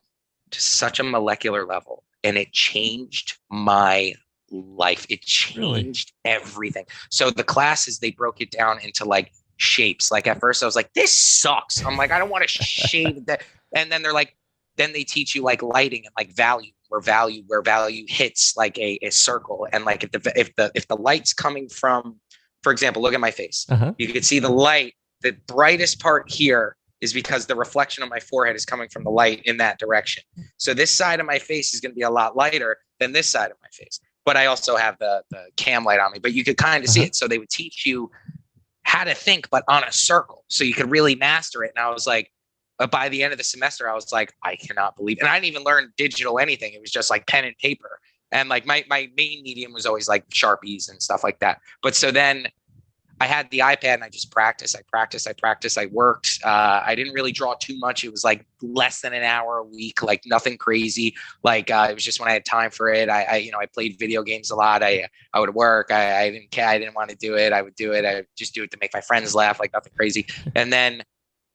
to such a molecular level. And it changed my life. It changed everything. So the classes, they broke it down into like shapes. Like at first I was like, this sucks. I'm like, I don't want to shade that. And then they're like, then they teach you like lighting and like value, where value hits like a circle. And like if the light's coming from, for example, look at my face. You can see the light, the brightest part here is because the reflection on my forehead is coming from the light in that direction. So this side of my face is going to be a lot lighter than this side of my face. But I also have the cam light on me, but you could kind of see it. So they would teach you how to think, but on a circle, so you could really master it. And I was like, by the end of the semester, I was like, I cannot believe it. And I didn't even learn digital anything. It was just like pen and paper. And like my main medium was always like Sharpies and stuff like that. But so then I had the iPad and I just practiced. I worked. I didn't really draw too much. It was like less than an hour a week, like nothing crazy. Like it was just when I had time for it. I played video games a lot. I would work. I didn't care. I didn't want to do it. I would do it. I would just do it to make my friends laugh, like nothing crazy. And then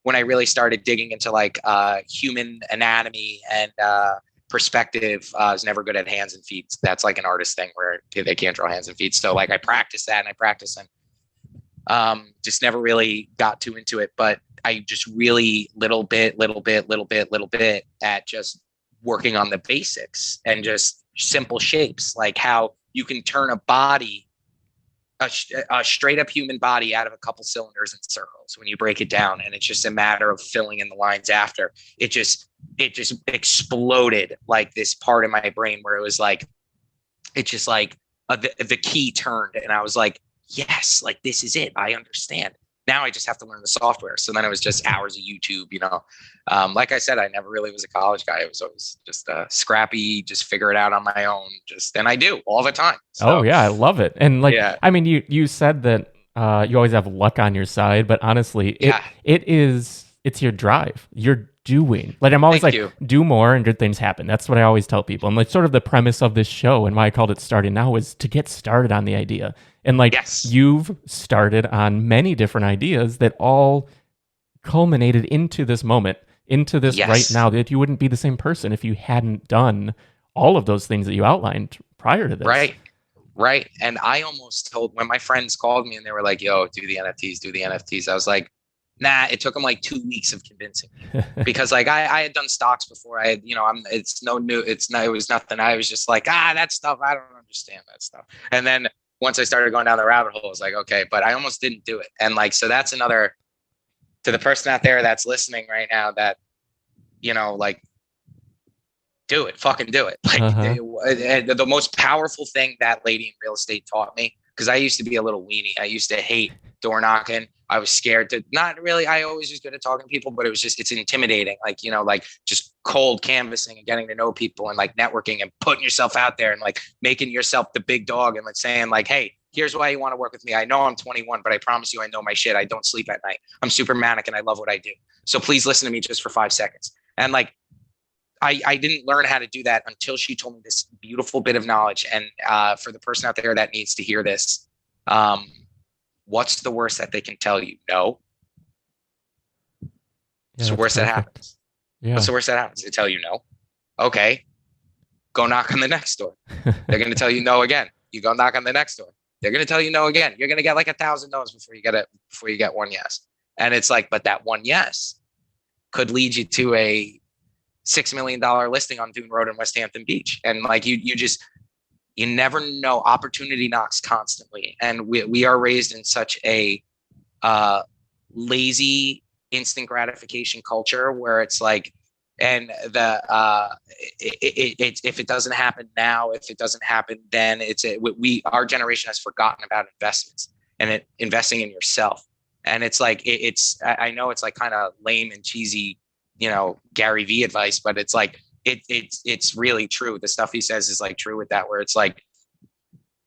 when I really started digging into like human anatomy and perspective, I was never good at hands and feet. That's like an artist thing where they can't draw hands and feet. So like I practiced that and just never really got too into it, but I just really little bit at just working on the basics and just simple shapes, like how you can turn a body, a straight up human body out of a couple cylinders and circles when you break it down. And it's just a matter of filling in the lines after. It just exploded, like this part of my brain where it was like, it's just like the key turned and I was like, yes, like this is it. I understand. Now I just have to learn the software. So then it was just hours of YouTube, you know. Like I said, I never really was a college guy. It was always just scrappy, just figure it out on my own. And I do all the time. So, oh yeah, I love it. And like, I mean, you said that you always have luck on your side, but honestly, it's your drive. You're doing. Like I'm always do more and good things happen. That's what I always tell people. And like sort of the premise of this show and why I called it Starting Now is to get started on the idea. And like you've started on many different ideas that all culminated into this moment, into this right now, that you wouldn't be the same person if you hadn't done all of those things that you outlined prior to this. Right. And I almost told, when my friends called me and they were like, yo, do the NFTs. I was like, nah, it took them like 2 weeks of convincing me because like I had done stocks before. I had, you know, it was nothing. I was just like, that stuff, I don't understand that stuff. And then once I started going down the rabbit hole, I was like, okay, but I almost didn't do it. And like, so that's another, to the person out there that's listening right now that, you know, like, do it, fucking do it. Like the most powerful thing that lady in real estate taught me, because I used to be a little weenie. I used to hate door knocking. I was scared to, not really, I always was good at talking to people, but it was just, it's intimidating. Like, you know, like just cold canvassing and getting to know people and like networking and putting yourself out there and like making yourself the big dog and like saying like, hey, here's why you want to work with me. I know I'm 21, but I promise you, I know my shit. I don't sleep at night. I'm super manic and I love what I do. So please listen to me just for 5 seconds. And like, I didn't learn how to do that until she told me this beautiful bit of knowledge. And for the person out there that needs to hear this, what's the worst that they can tell you? No. What's the worst that happens? Yeah. What's the worst that happens? They tell you no. Okay, go knock on the next door. They're going to tell you no again. You go knock on the next door. They're going to tell you no again. You're going to get like 1,000 no's before you get one yes. And it's like, but that one yes could lead you to a $6 million listing on Dune Road in West Hampton Beach. And like, you never know. Opportunity knocks constantly. And we are raised in such a lazy instant gratification culture where it's like, and if it doesn't happen now, if it doesn't happen then, our generation has forgotten about investments and investing in yourself. And it's like, I know it's like kind of lame and cheesy, Gary V advice, but it's like, it's really true. The stuff he says is like true with that, where it's like,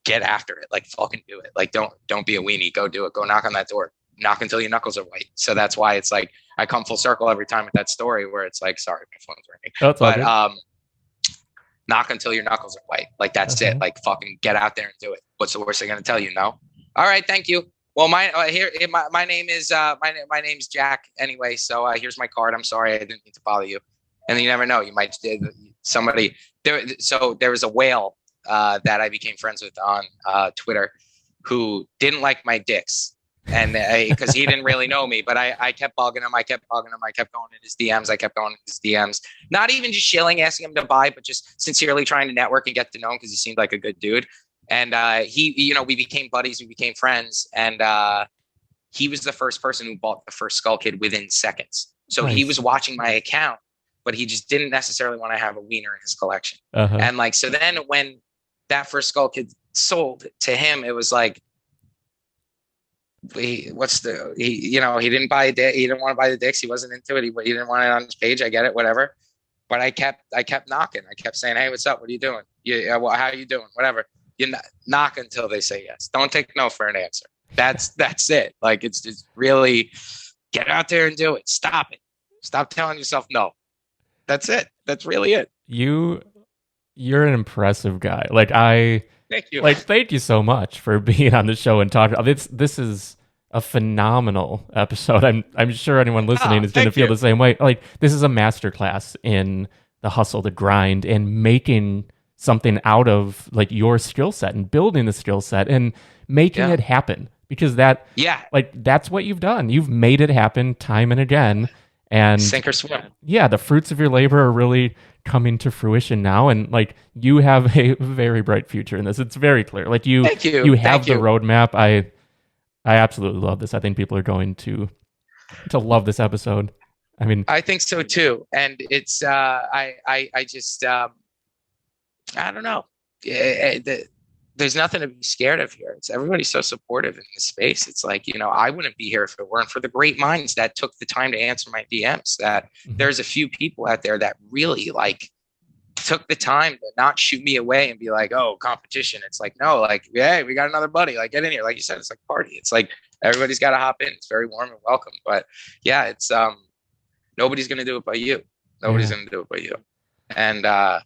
get after it, like fucking do it. Like, don't be a weenie, go do it. Go knock on that door, knock until your knuckles are white. So that's why it's like, I come full circle every time with that story where it's like, sorry, my phone's ringing. But knock until your knuckles are white. Like, that's it. Like, fucking get out there and do it. What's the worst they're going to tell you? No. All right. Thank you. Well, my name is my name's Jack anyway. So here's my card. I'm sorry, I didn't mean to bother you. And you never know, you might somebody there. So there was a whale that I became friends with on Twitter who didn't like my dicks. And because he didn't really know me, but I kept bugging him. I kept going in his DMs. Not even just shilling, asking him to buy, but just sincerely trying to network and get to know him because he seemed like a good dude. And we became buddies, we became friends. And he was the first person who bought the first Skull Kid within seconds. So He was watching my account, but he just didn't necessarily want to have a wiener in his collection. And like, so then when that first Skull Kid sold to him, it was like, he didn't buy a dick. He didn't want to buy the dicks. He wasn't into it. He didn't want it on his page. I get it, whatever. But I kept knocking. I kept saying, hey, what's up? What are you doing? How are you doing? Whatever. You knock until they say yes. Don't take no for an answer. That's it. Like, it's just really get out there and do it. Stop it. Stop telling yourself no. That's it. That's really it. You're an impressive guy. Like, thank you. Like, thank you so much for being on the show and talking. This is a phenomenal episode. I'm sure anyone listening is going to feel the same way. Like, this is a masterclass in the hustle, the grind, and making something out of like your skill set and building the skill set and making it happen. Because that's what you've done. You've made it happen time and again. And sink or swim. Yeah, the fruits of your labor are really coming to fruition now, and like, you have a very bright future in this. It's very clear. Like, you have the roadmap. I absolutely love this. I think people are going to love this episode. I mean, I think so too. And it's I just I don't know. There's nothing to be scared of here. Everybody's so supportive in this space. It's like, I wouldn't be here if it weren't for the great minds that took the time to answer my DMs. That there's a few people out there that really like took the time to not shoot me away and be like, oh, competition. It's like, no, like, hey, we got another buddy. Like, get in here. Like you said, it's like party. It's like everybody's got to hop in. It's very warm and welcome. But yeah, it's nobody's gonna do it but you. Nobody's gonna do it but you. And I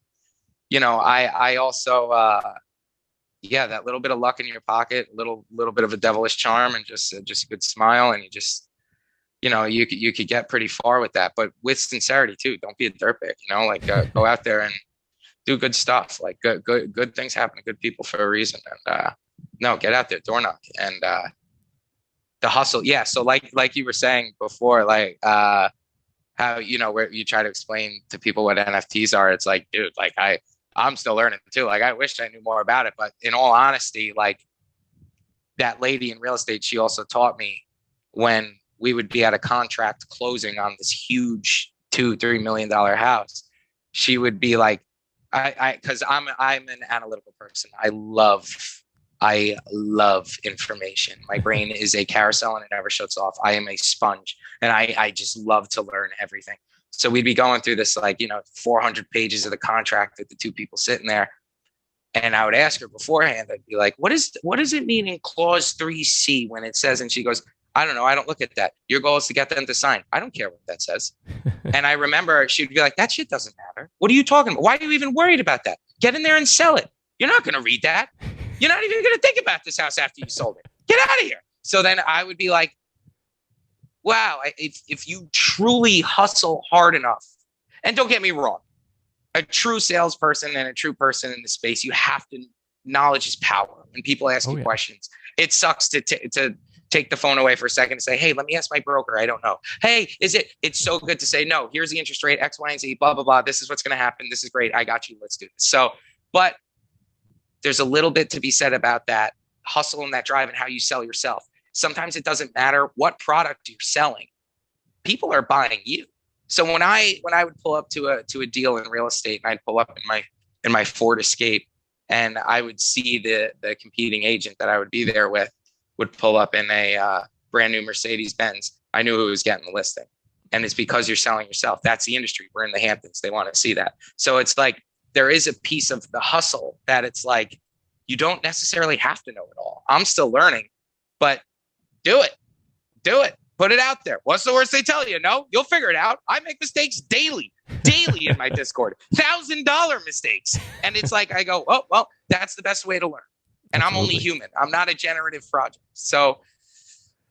also that little bit of luck in your pocket, little bit of a devilish charm, and just a good smile, and you just, you could get pretty far with that. But with sincerity too. Don't be a dirtbag. Like go out there and do good stuff. Like good things happen to good people for a reason. And no, get out there, door knock, and the hustle. Yeah. So like you were saying before, like how where you try to explain to people what NFTs are. It's like, dude, like I'm still learning too. Like, I wish I knew more about it, but in all honesty, like, that lady in real estate, she also taught me when we would be at a contract closing on this huge $2-3 million house. She would be like, cause I'm an analytical person. I love information. My brain is a carousel and it never shuts off. I am a sponge, and I just love to learn everything. So we'd be going through this, 400 pages of the contract with the two people sitting there. And I would ask her beforehand, I'd be like, what does it mean in clause 3C when it says, and she goes, I don't know. I don't look at that. Your goal is to get them to sign. I don't care what that says. And I remember she'd be like, that shit doesn't matter. What are you talking about? Why are you even worried about that? Get in there and sell it. You're not going to read that. You're not even going to think about this house after you sold it. Get out of here. So then I would be like, wow, if you truly hustle hard enough, and don't get me wrong, a true salesperson and a true person in the space, you have to, knowledge is power. When people ask you questions, it sucks to take the phone away for a second and say, hey, let me ask my broker. I don't know. Hey, it's so good to say, no, here's the interest rate, X, Y, and Z, blah, blah, blah. This is what's going to happen. This is great. I got you. Let's do this. So, but there's a little bit to be said about that hustle and that drive and how you sell yourself. Sometimes it doesn't matter what product you're selling. People are buying you. So when I would pull up to a deal in real estate, and I'd pull up in my Ford Escape, and I would see the competing agent that I would be there with would pull up in a brand new Mercedes Benz, I knew who was getting the listing. And it's because you're selling yourself. That's the industry. We're in the Hamptons. They want to see that. So it's like, there is a piece of the hustle that it's like, you don't necessarily have to know it all. I'm still learning, but do it. Put it out there. What's the worst they tell you? No, you'll figure it out. I make mistakes daily in my Discord, $1,000 mistakes. And it's like, I go, oh, well, that's the best way to learn. And I'm only human. I'm not a generative project. So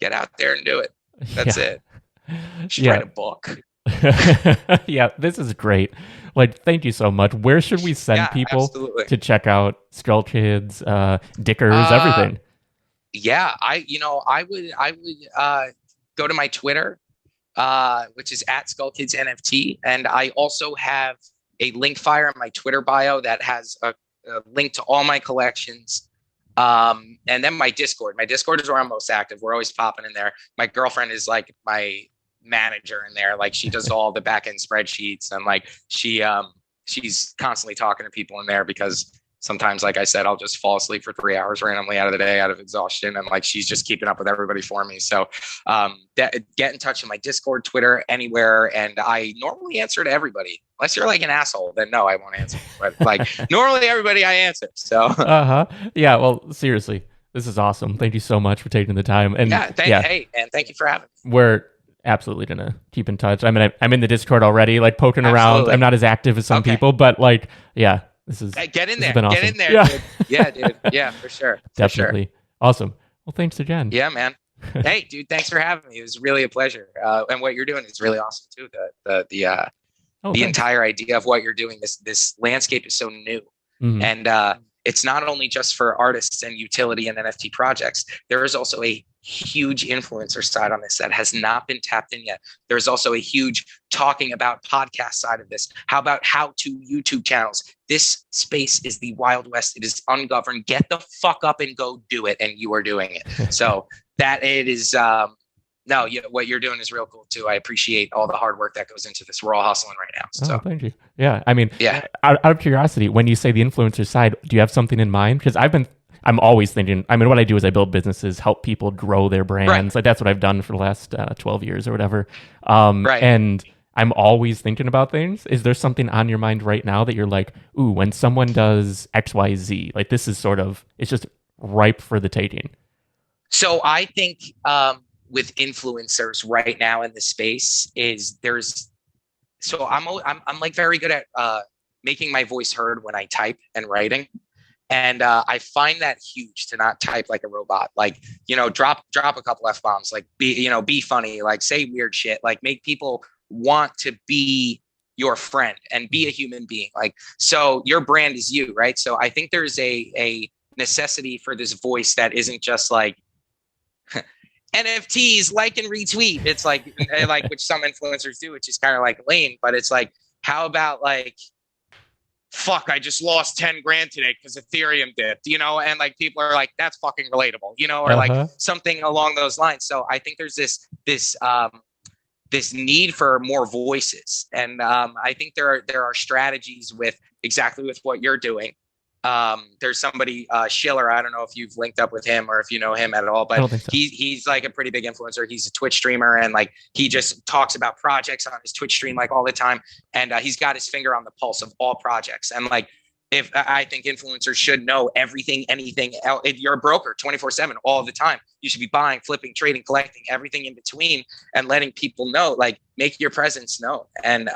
get out there and do it. That's it. Should write a book. Yeah, this is great. Like, thank you so much. Where should we send people to check out SkullKids, Dickers, everything? Yeah, I would go to my Twitter, which is at SkullKids NFT, and I also have a link fire in my Twitter bio that has a link to all my collections. And then my Discord. My Discord is where I'm most active. We're always popping in there. My girlfriend is like my manager in there. Like, she does all the back end spreadsheets, and like she's constantly talking to people in there, because sometimes, like I said, I'll just fall asleep for 3 hours randomly out of the day out of exhaustion. And like, she's just keeping up with everybody for me. So get in touch with my Discord, Twitter, anywhere. And I normally answer to everybody. Unless you're like an asshole, then no, I won't answer. But like, normally everybody I answer. So yeah, well, seriously, this is awesome. Thank you so much for taking the time. And hey, and thank you for having me. We're absolutely gonna keep in touch. I mean, I'm in the Discord already, like poking around. I'm not as active as some people, but like, yeah. This is get in there. Awesome. Get in there. Yeah, dude. Yeah, dude. Yeah, for sure. Definitely. Sure. Awesome. Well, thanks again. Yeah, man. Hey, dude, thanks for having me. It was really a pleasure. And what you're doing is really awesome too. The entire idea of what you're doing. This landscape is so new, and it's not only just for artists and utility and NFT projects. There is also a huge influencer side on this that has not been tapped in yet. There's also a huge talking about podcast side of this. How about how-to YouTube channels? This space is the Wild West. It is ungoverned. Get the fuck up and go do it. And you are doing it. So that it is, what you're doing is real cool too. I appreciate all the hard work that goes into this. We're all hustling right now. So thank you. Yeah. I mean, out of curiosity, when you say the influencer side, do you have something in mind? Because I'm always thinking, I mean, what I do is I build businesses, help people grow their brands. Right. Like, that's what I've done for the last 12 years or whatever. And I'm always thinking about things. Is there something on your mind right now that you're like, ooh, when someone does X, Y, Z, like, this is sort of, it's just ripe for the taking? So I think with influencers right now in the space I'm like very good at making my voice heard when I type and writing. And I find that huge, to not type like a robot. Like, drop a couple F-bombs, like be funny, like say weird shit, like make people want to be your friend and be a human being. Like, so your brand is you, right? So I think there's a necessity for this voice that isn't just like NFTs, like and retweet. It's like which some influencers do, which is kind of like lame, but it's like, how about like, fuck, I just lost 10 grand today because Ethereum dipped, and like people are like, that's fucking relatable, or like something along those lines. So I think there's this need for more voices. And I think there are strategies with what you're doing. There's somebody, Schiller, I don't know if you've linked up with him or if you know him at all, but so. He's like a pretty big influencer. He's a Twitch streamer, and like he just talks about projects on his Twitch stream like all the time. And he's got his finger on the pulse of all projects. And like, if I think influencers should know everything, anything else. If you're a broker 24/7 all the time, you should be buying, flipping, trading, collecting, everything in between, and letting people know, like, make your presence known. And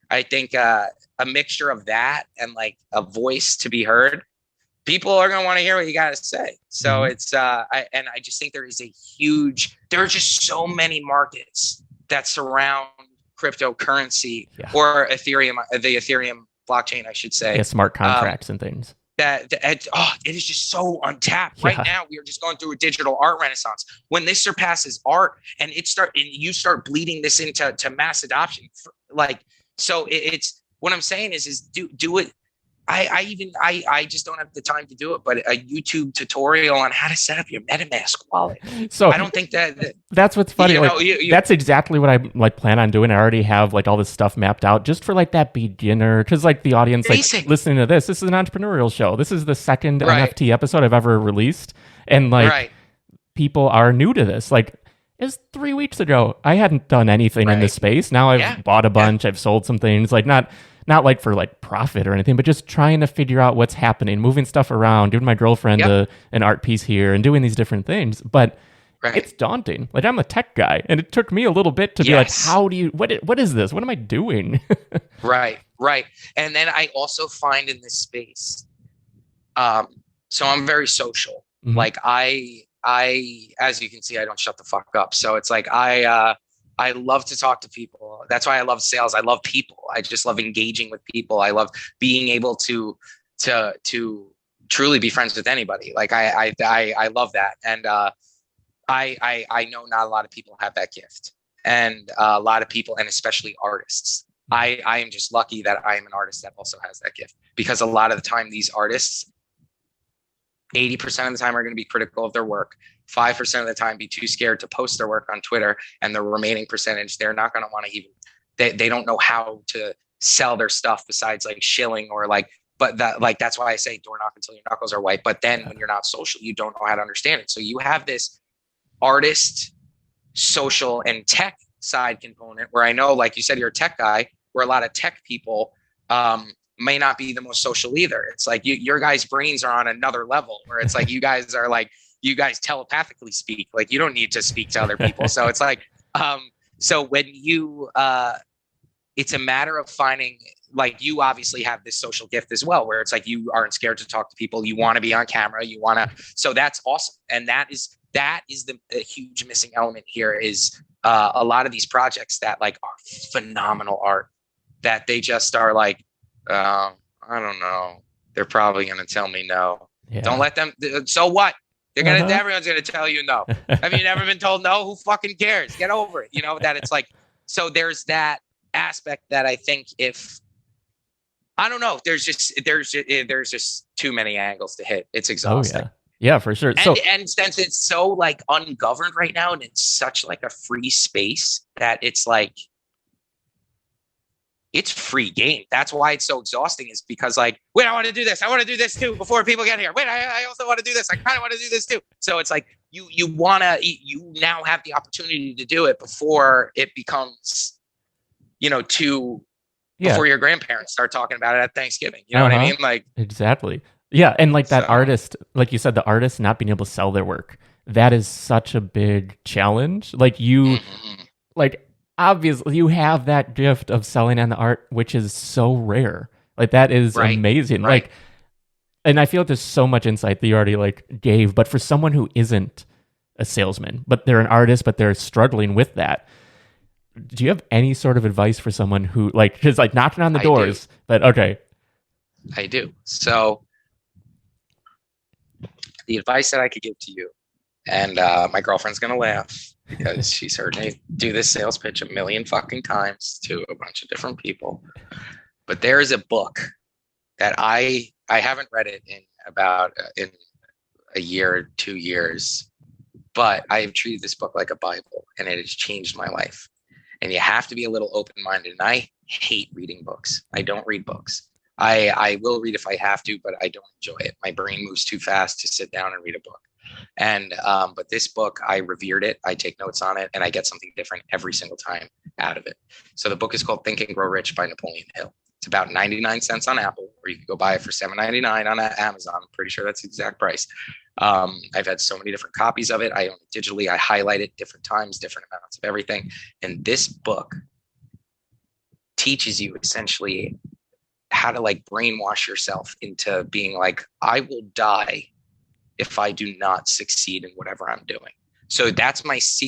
I think a mixture of that and like a voice to be heard, people are going to want to hear what you got to say. So it's, I just think there are just so many markets that surround cryptocurrency Yeah. or Ethereum, the Ethereum blockchain, I should say. Yeah, smart contracts and things. It is just so untapped right now. We are just going through a digital art renaissance. When this surpasses art and you start bleeding this into mass adoption, it's what I'm saying is do it. I just don't have the time to do it, but a YouTube tutorial on how to set up your MetaMask wallet. So I don't think that's what's funny. That's exactly what I like plan on doing. I already have like all this stuff mapped out just for like that beginner, because like the audience like listening to this is an entrepreneurial show. This is the second NFT episode I've ever released, and like people are new to this. Like it's 3 weeks ago, I hadn't done anything in this space. Now I've bought a bunch. I've sold some things. Like not like for like profit or anything, but just trying to figure out what's happening, moving stuff around, giving my girlfriend an art piece here and doing these different things. But it's daunting. Like I'm a tech guy and it took me a little bit to be like, what is this? What am I doing? Right. And then I also find in this space, so I'm very social. Mm-hmm. Like I, as you can see, I don't shut the fuck up. So it's like, I love to talk to people. That's why I love sales. I love people. I just love engaging with people. I love being able to truly be friends with anybody. Like I love that. And I know not a lot of people have that gift, and a lot of people, and especially artists. I am just lucky that I am an artist that also has that gift, because a lot of the time these artists, 80% of the time are going to be critical of their work. 5% of the time be too scared to post their work on Twitter, and the remaining percentage, they're not going to want to even, they don't know how to sell their stuff besides like shilling or like, but that, like, that's why I say door knock until your knuckles are white. But then when you're not social, you don't know how to understand it. So you have this artist, social, and tech side component where I know, like you said, you're a tech guy, where a lot of tech people, may not be the most social either. It's like your guys' brains are on another level where it's like you guys are like, you guys telepathically speak, like you don't need to speak to other people. So it's like, so when you, it's a matter of finding, like, you obviously have this social gift as well, where it's like you aren't scared to talk to people. You want to be on camera. You want to, so that's awesome. And that is the huge missing element here is a lot of these projects that like are phenomenal art that they just are like, I don't know. They're probably going to tell me no. Yeah. Don't let them. So what? They're going to, everyone's going to tell you no. Have you never been told no? Who fucking cares? Get over it. You know, that it's like, so there's that aspect that I think I don't know. There's just too many angles to hit. It's exhausting. Oh, yeah, for sure. And since it's so like ungoverned right now, and it's such like a free space that it's like, it's free game. That's why it's so exhausting, is because like, wait, I want to do this. I want to do this too before people get here. Wait, I also want to do this. I kind of want to do this too. So it's like you now have the opportunity to do it before it becomes, before your grandparents start talking about it at Thanksgiving. You know what I mean? Like, exactly. Yeah. And like that artist, like you said, the artist not being able to sell their work, that is such a big challenge. Like like, obviously you have that gift of selling on the art, which is so rare. Like that is amazing. Right. Like, and I feel like there's so much insight that you already like gave, but for someone who isn't a salesman, but they're an artist, but they're struggling with that, do you have any sort of advice for someone who like is like knocking on the doors? But okay. I do. So the advice that I could give to you, and my girlfriend's going to laugh because she's heard me do this sales pitch a million fucking times to a bunch of different people. But there is a book that I haven't read it in a year or 2 years, but I have treated this book like a Bible, and it has changed my life. And you have to be a little open-minded. And I hate reading books. I don't read books. I will read if I have to, but I don't enjoy it. My brain moves too fast to sit down and read a book. And but this book, I revered it. I take notes on it, and I get something different every single time out of it. So the book is called Think and Grow Rich by Napoleon Hill. It's about 99 cents on Apple, or you can go buy it for $7.99 on Amazon. I'm pretty sure that's the exact price. I've had so many different copies of it. I own it digitally. I highlight it different times, different amounts of everything. And this book teaches you essentially how to like brainwash yourself into being like, I will die if I do not succeed in whatever I'm doing. So that's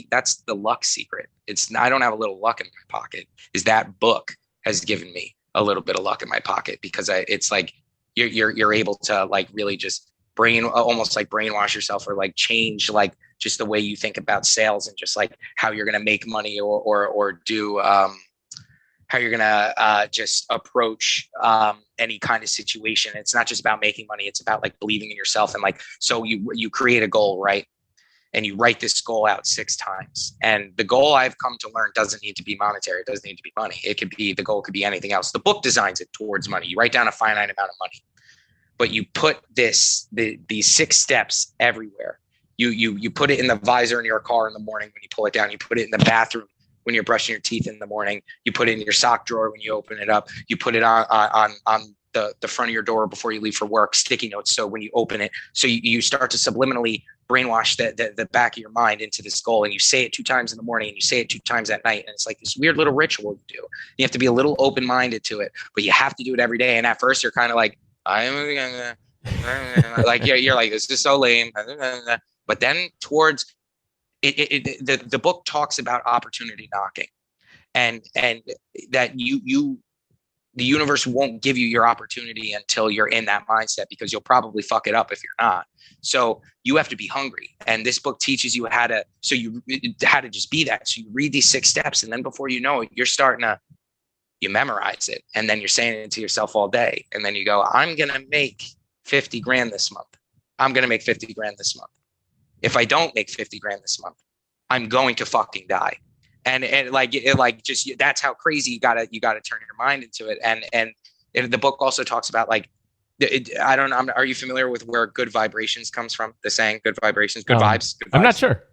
that's the luck secret. I don't have a little luck in my pocket. Is that book has given me a little bit of luck in my pocket, because it's like you're able to like really just almost like brainwash yourself, or like change like just the way you think about sales, and just like how you're going to make money, or do how you're going to just approach any kind of situation. It's not just about making money. It's about like believing in yourself. And like, so you create a goal, right? And you write this goal out 6 times. And the goal I've come to learn doesn't need to be monetary. It doesn't need to be money. The goal could be anything else. The book designs it towards money. You write down a finite amount of money, but you put these 6 steps everywhere. You put it in the visor in your car in the morning when you pull it down. You put it in the bathroom when you're brushing your teeth in the morning. You put it in your sock drawer when you open it up. You put it on the front of your door before you leave for work, sticky notes. So when you open it, so you start to subliminally brainwash the back of your mind into this goal. And you say it 2 times in the morning, and you say it 2 times at night. And it's like this weird little ritual you do. You have to be a little open-minded to it, but you have to do it every day. And at first you're kind of like, like, you're like, this is so lame. But then towards the book talks about opportunity knocking, and that the universe won't give you your opportunity until you're in that mindset, because you'll probably fuck it up if you're not. So you have to be hungry. And this book teaches you how to just be that. So you read these 6 steps, and then before you know it, you memorize it. And then you're saying it to yourself all day. And then you go, I'm going to make 50 grand this month. I'm going to make 50 grand this month. If I don't make 50 grand this month, I'm going to fucking die. And just, that's how crazy you gotta turn your mind into it. And the book also talks about like, I don't know. Are you familiar with where good vibrations comes from? The saying, good vibrations, good vibes. Good vibes. I'm not sure.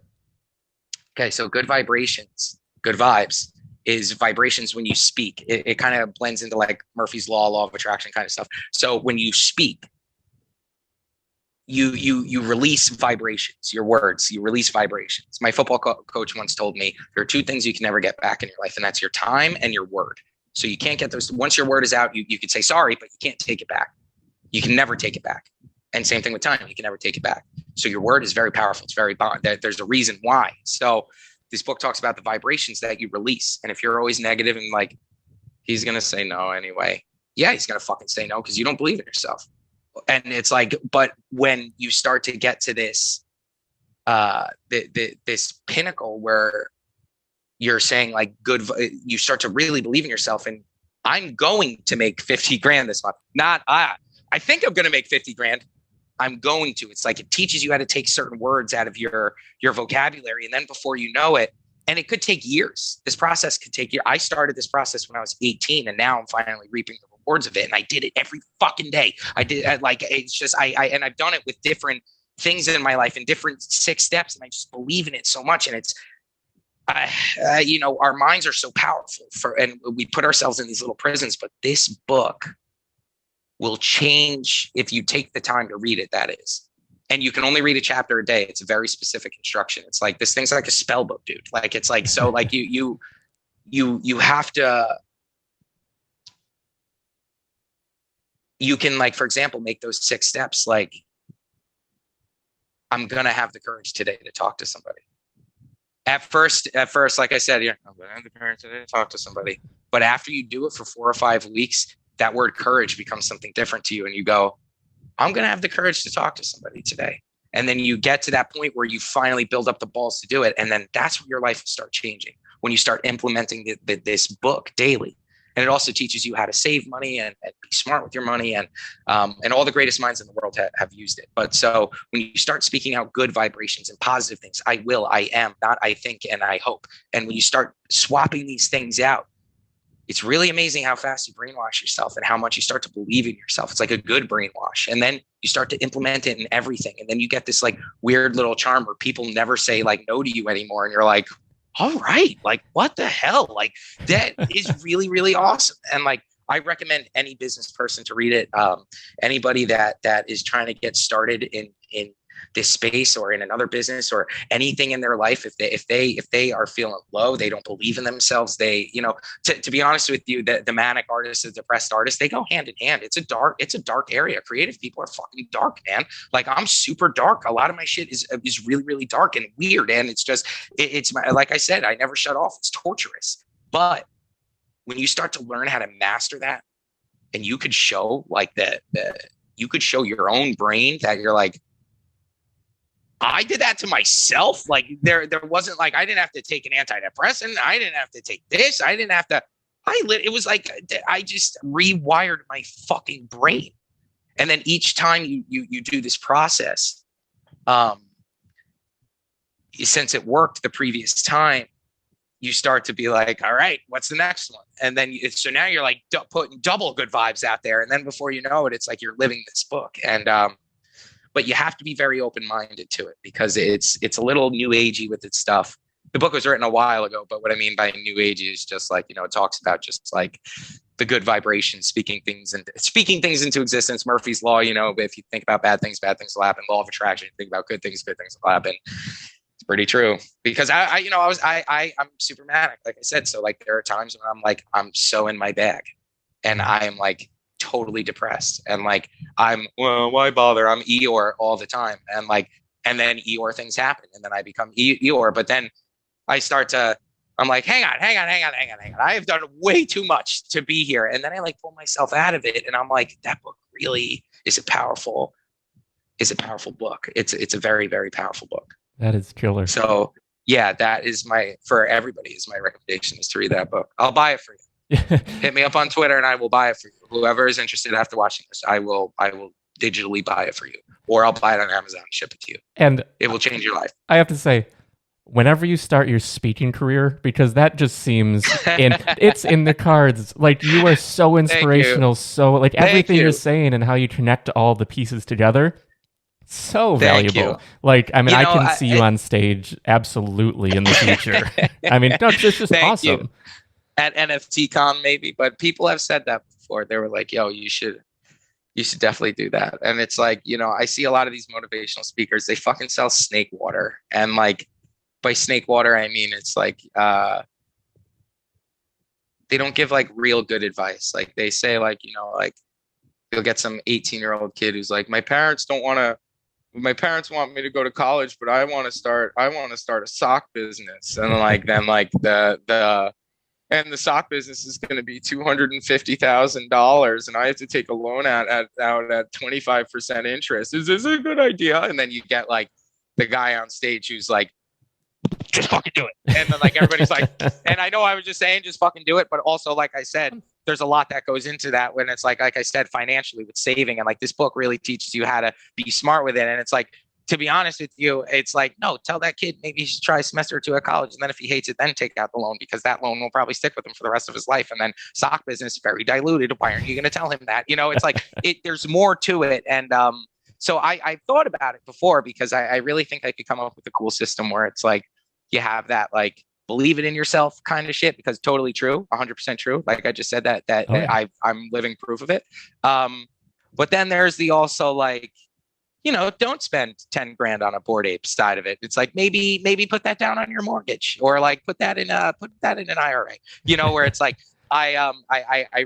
Okay. So good vibrations, good vibes is vibrations when you speak. It kind of blends into like Murphy's law of attraction kind of stuff. So when you speak, you release vibrations, your words, you release vibrations. My football coach once told me there are 2 things you can never get back in your life, and that's your time and your word. So you can't get those. Once your word is out, you could say sorry, but you can't take it back. You can never take it back. And same thing with time. You can never take it back. So your word is very powerful. It's very bond. There's a reason why. So this book talks about the vibrations that you release. And if you're always negative and like, he's going to say no anyway. Yeah, he's going to fucking say no because you don't believe in yourself. And it's like, but when you start to get to this, this pinnacle where you're saying like you start to really believe in yourself, and I'm going to make 50 grand this month. Not I think I'm going to make 50 grand. I'm going to. It's like it teaches you how to take certain words out of your vocabulary, and then before you know it, and it could take years. This process could take years. I started this process when I was 18, and now I'm finally reaping the rewards of it. And I did it every fucking day. It's just and I've done it with different things in my life in different 6 steps, and I just believe in it so much. And it's our minds are so powerful and we put ourselves in these little prisons, but this book will change if you take the time to read it, that is. And you can only read a chapter a day. It's a very specific instruction. It's like, this thing's like a spell book, dude. Like, it's like, so like you have to, you can, like, for example, make those 6 steps. Like, I'm going to have the courage today to talk to somebody. At first, like I said, I'm going to have the courage today to talk to somebody. But after you do it for 4 or 5 weeks, that word courage becomes something different to you. And you go, I'm going to have the courage to talk to somebody today. And then you get to that point where you finally build up the balls to do it. And then that's when your life will start changing, when you start implementing this book daily. And it also teaches you how to save money and be smart with your money. And all the greatest minds in the world have used it. But so when you start speaking out good vibrations and positive things, I will, I am, not I think, and I hope. And when you start swapping these things out, it's really amazing how fast you brainwash yourself and how much you start to believe in yourself. It's like a good brainwash. And then you start to implement it in everything. And then you get this like weird little charm where people never say like no to you anymore. And you're like, all right, like what the hell? Like that is really, really awesome. And like, I recommend any business person to read it. Anybody that is trying to get started in this space or in another business or anything in their life, if they are feeling low, they don't believe in themselves, they, to be honest with you, the manic artist, the depressed artist, they go hand in hand. It's a dark area. Creative people are fucking dark, man. Like, I'm super dark. A lot of my shit is really, really dark and weird. And it's like I said, I never shut off. It's torturous. But when you start to learn how to master that, and you could show like you could show your own brain that you're like, I did that to myself. Like there wasn't like, I didn't have to take an antidepressant. I didn't have to take this. I didn't have to, it was like, I just rewired my fucking brain. And then each time you do this process, since it worked the previous time, you start to be like, all right, what's the next one? And then so now you're like putting double good vibes out there. And then before you know it, it's like you're living this book. And, but you have to be very open-minded to it, because it's a little new agey with its stuff. The book was written a while ago, but what I mean by new agey is just like, it talks about just like the good vibrations, speaking things into existence. Murphy's Law, if you think about bad things will happen. Law of attraction, think about good things will happen. It's pretty true, because I'm super manic, like I said. So like there are times when I'm like, I'm so in my bag and I'm like totally depressed, and like well, why bother? I'm Eeyore all the time, and then Eeyore things happen, and then I become Eeyore. But then I'm like, hang on. I have done way too much to be here, and then I like pull myself out of it, and I'm like, that book really is a powerful book. It's a very, very powerful book. That is killer. So yeah, that is for everybody is my recommendation, is to read that book. I'll buy it for you. Hit me up on Twitter and I will buy it for you. Whoever is interested after watching this, I will digitally buy it for you, or I'll buy it on Amazon and ship it to you. And it will change your life. I have to say, whenever you start your speaking career, because that just seems it's in the cards. Like, you are so inspirational. So like everything you're saying and how you connect all the pieces together, so valuable. Like, I mean, I can see you on stage absolutely in the future. I mean, no, it's just awesome. You. At NFT Con maybe, but people have said that before. They were like, yo, you should definitely do that. And it's like, I see a lot of these motivational speakers, they fucking sell snake water. And like, by snake water, I mean, it's like, they don't give like real good advice. Like they say like, like you'll get some 18-year-old kid who's like, my parents want me to go to college, but I want to start a sock business. And like, then like the sock business is going to be $250,000, and I have to take a loan out at 25% interest. Is this a good idea? And then you get like the guy on stage who's like, just fucking do it. And then like everybody's like, and I know I was just saying just fucking do it, but also like I said, there's a lot that goes into that when it's like I said, financially with saving, and like this book really teaches you how to be smart with it. And it's like, to be honest with you, it's like, no, tell that kid maybe he should try a semester or two at college. And then if he hates it, then take out the loan, because that loan will probably stick with him for the rest of his life. And then sock business, very diluted. Why aren't you going to tell him that? It's like, there's more to it. And so I thought about it before, because I really think I could come up with a cool system where it's like, you have that, like, believe it in yourself kind of shit, because totally true, 100% true. Like I just said that I'm living proof of it. But then there's the also like, don't spend 10 grand on a Bored Ape side of it. It's like, maybe put that down on your mortgage, or like put that in an IRA, where it's like, I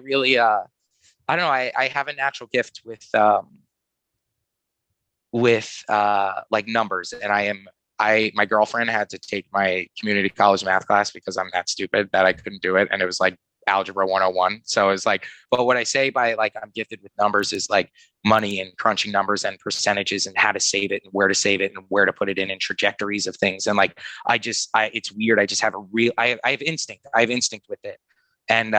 really, I don't know. I have a natural gift with like numbers, and my girlfriend had to take my community college math class because I'm that stupid that I couldn't do it. And it was like algebra 101. So it's like, but what I say by like, I'm gifted with numbers is like money and crunching numbers and percentages and how to save it and where to save it and where to put it in and trajectories of things. And like, it's weird. I just have I have instinct. I have instinct with it. And,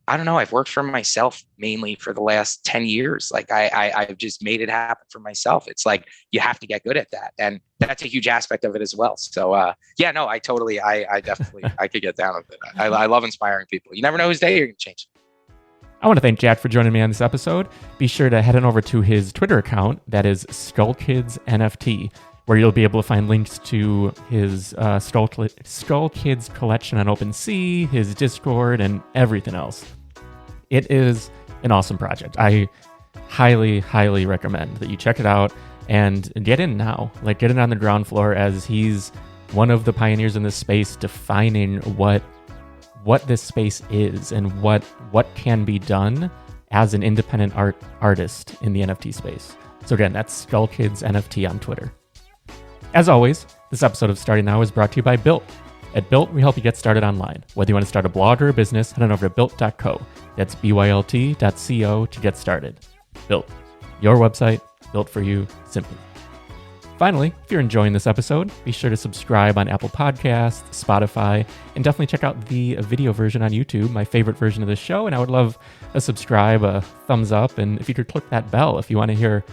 I don't know. I've worked for myself mainly for the last 10 years. Like I've just made it happen for myself. It's like, you have to get good at that. And that's a huge aspect of it as well. So yeah, no, I definitely, I could get down with it. I love inspiring people. You never know whose day you're going to change. I want to thank Jack for joining me on this episode. Be sure to head on over to his Twitter account. That is SkullKids NFT, where you'll be able to find links to his SkullKids collection on OpenSea, his Discord, and everything else. It is an awesome project. I highly, highly recommend that you check it out and get in now. Like, get in on the ground floor, as he's one of the pioneers in this space, defining what this space is and what can be done as an independent artist in the NFT space. So again, that's SkullKids NFT on Twitter. As always, this episode of Starting Now is brought to you by Built. At Built, we help you get started online. Whether you want to start a blog or a business, head on over to built.co. That's BYLT.co to get started. Built, your website, built for you, simply. Finally, if you're enjoying this episode, be sure to subscribe on Apple Podcasts, Spotify, and definitely check out the video version on YouTube, my favorite version of the show. And I would love a subscribe, a thumbs up, and if you could click that bell if you want to hear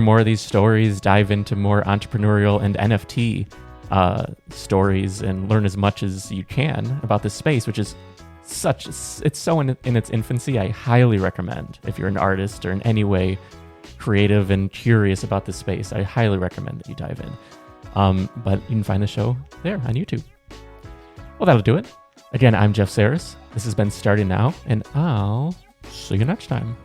more of these stories, dive into more entrepreneurial and NFT stories, and learn as much as you can about this space, which is it's so in its infancy. I highly recommend, if you're an artist or in any way creative and curious about this space, I highly recommend that you dive in. But you can find the show there on YouTube. Well, that'll do it. Again, I'm Jeff Sarris. This has been Starting Now, and I'll see you next time.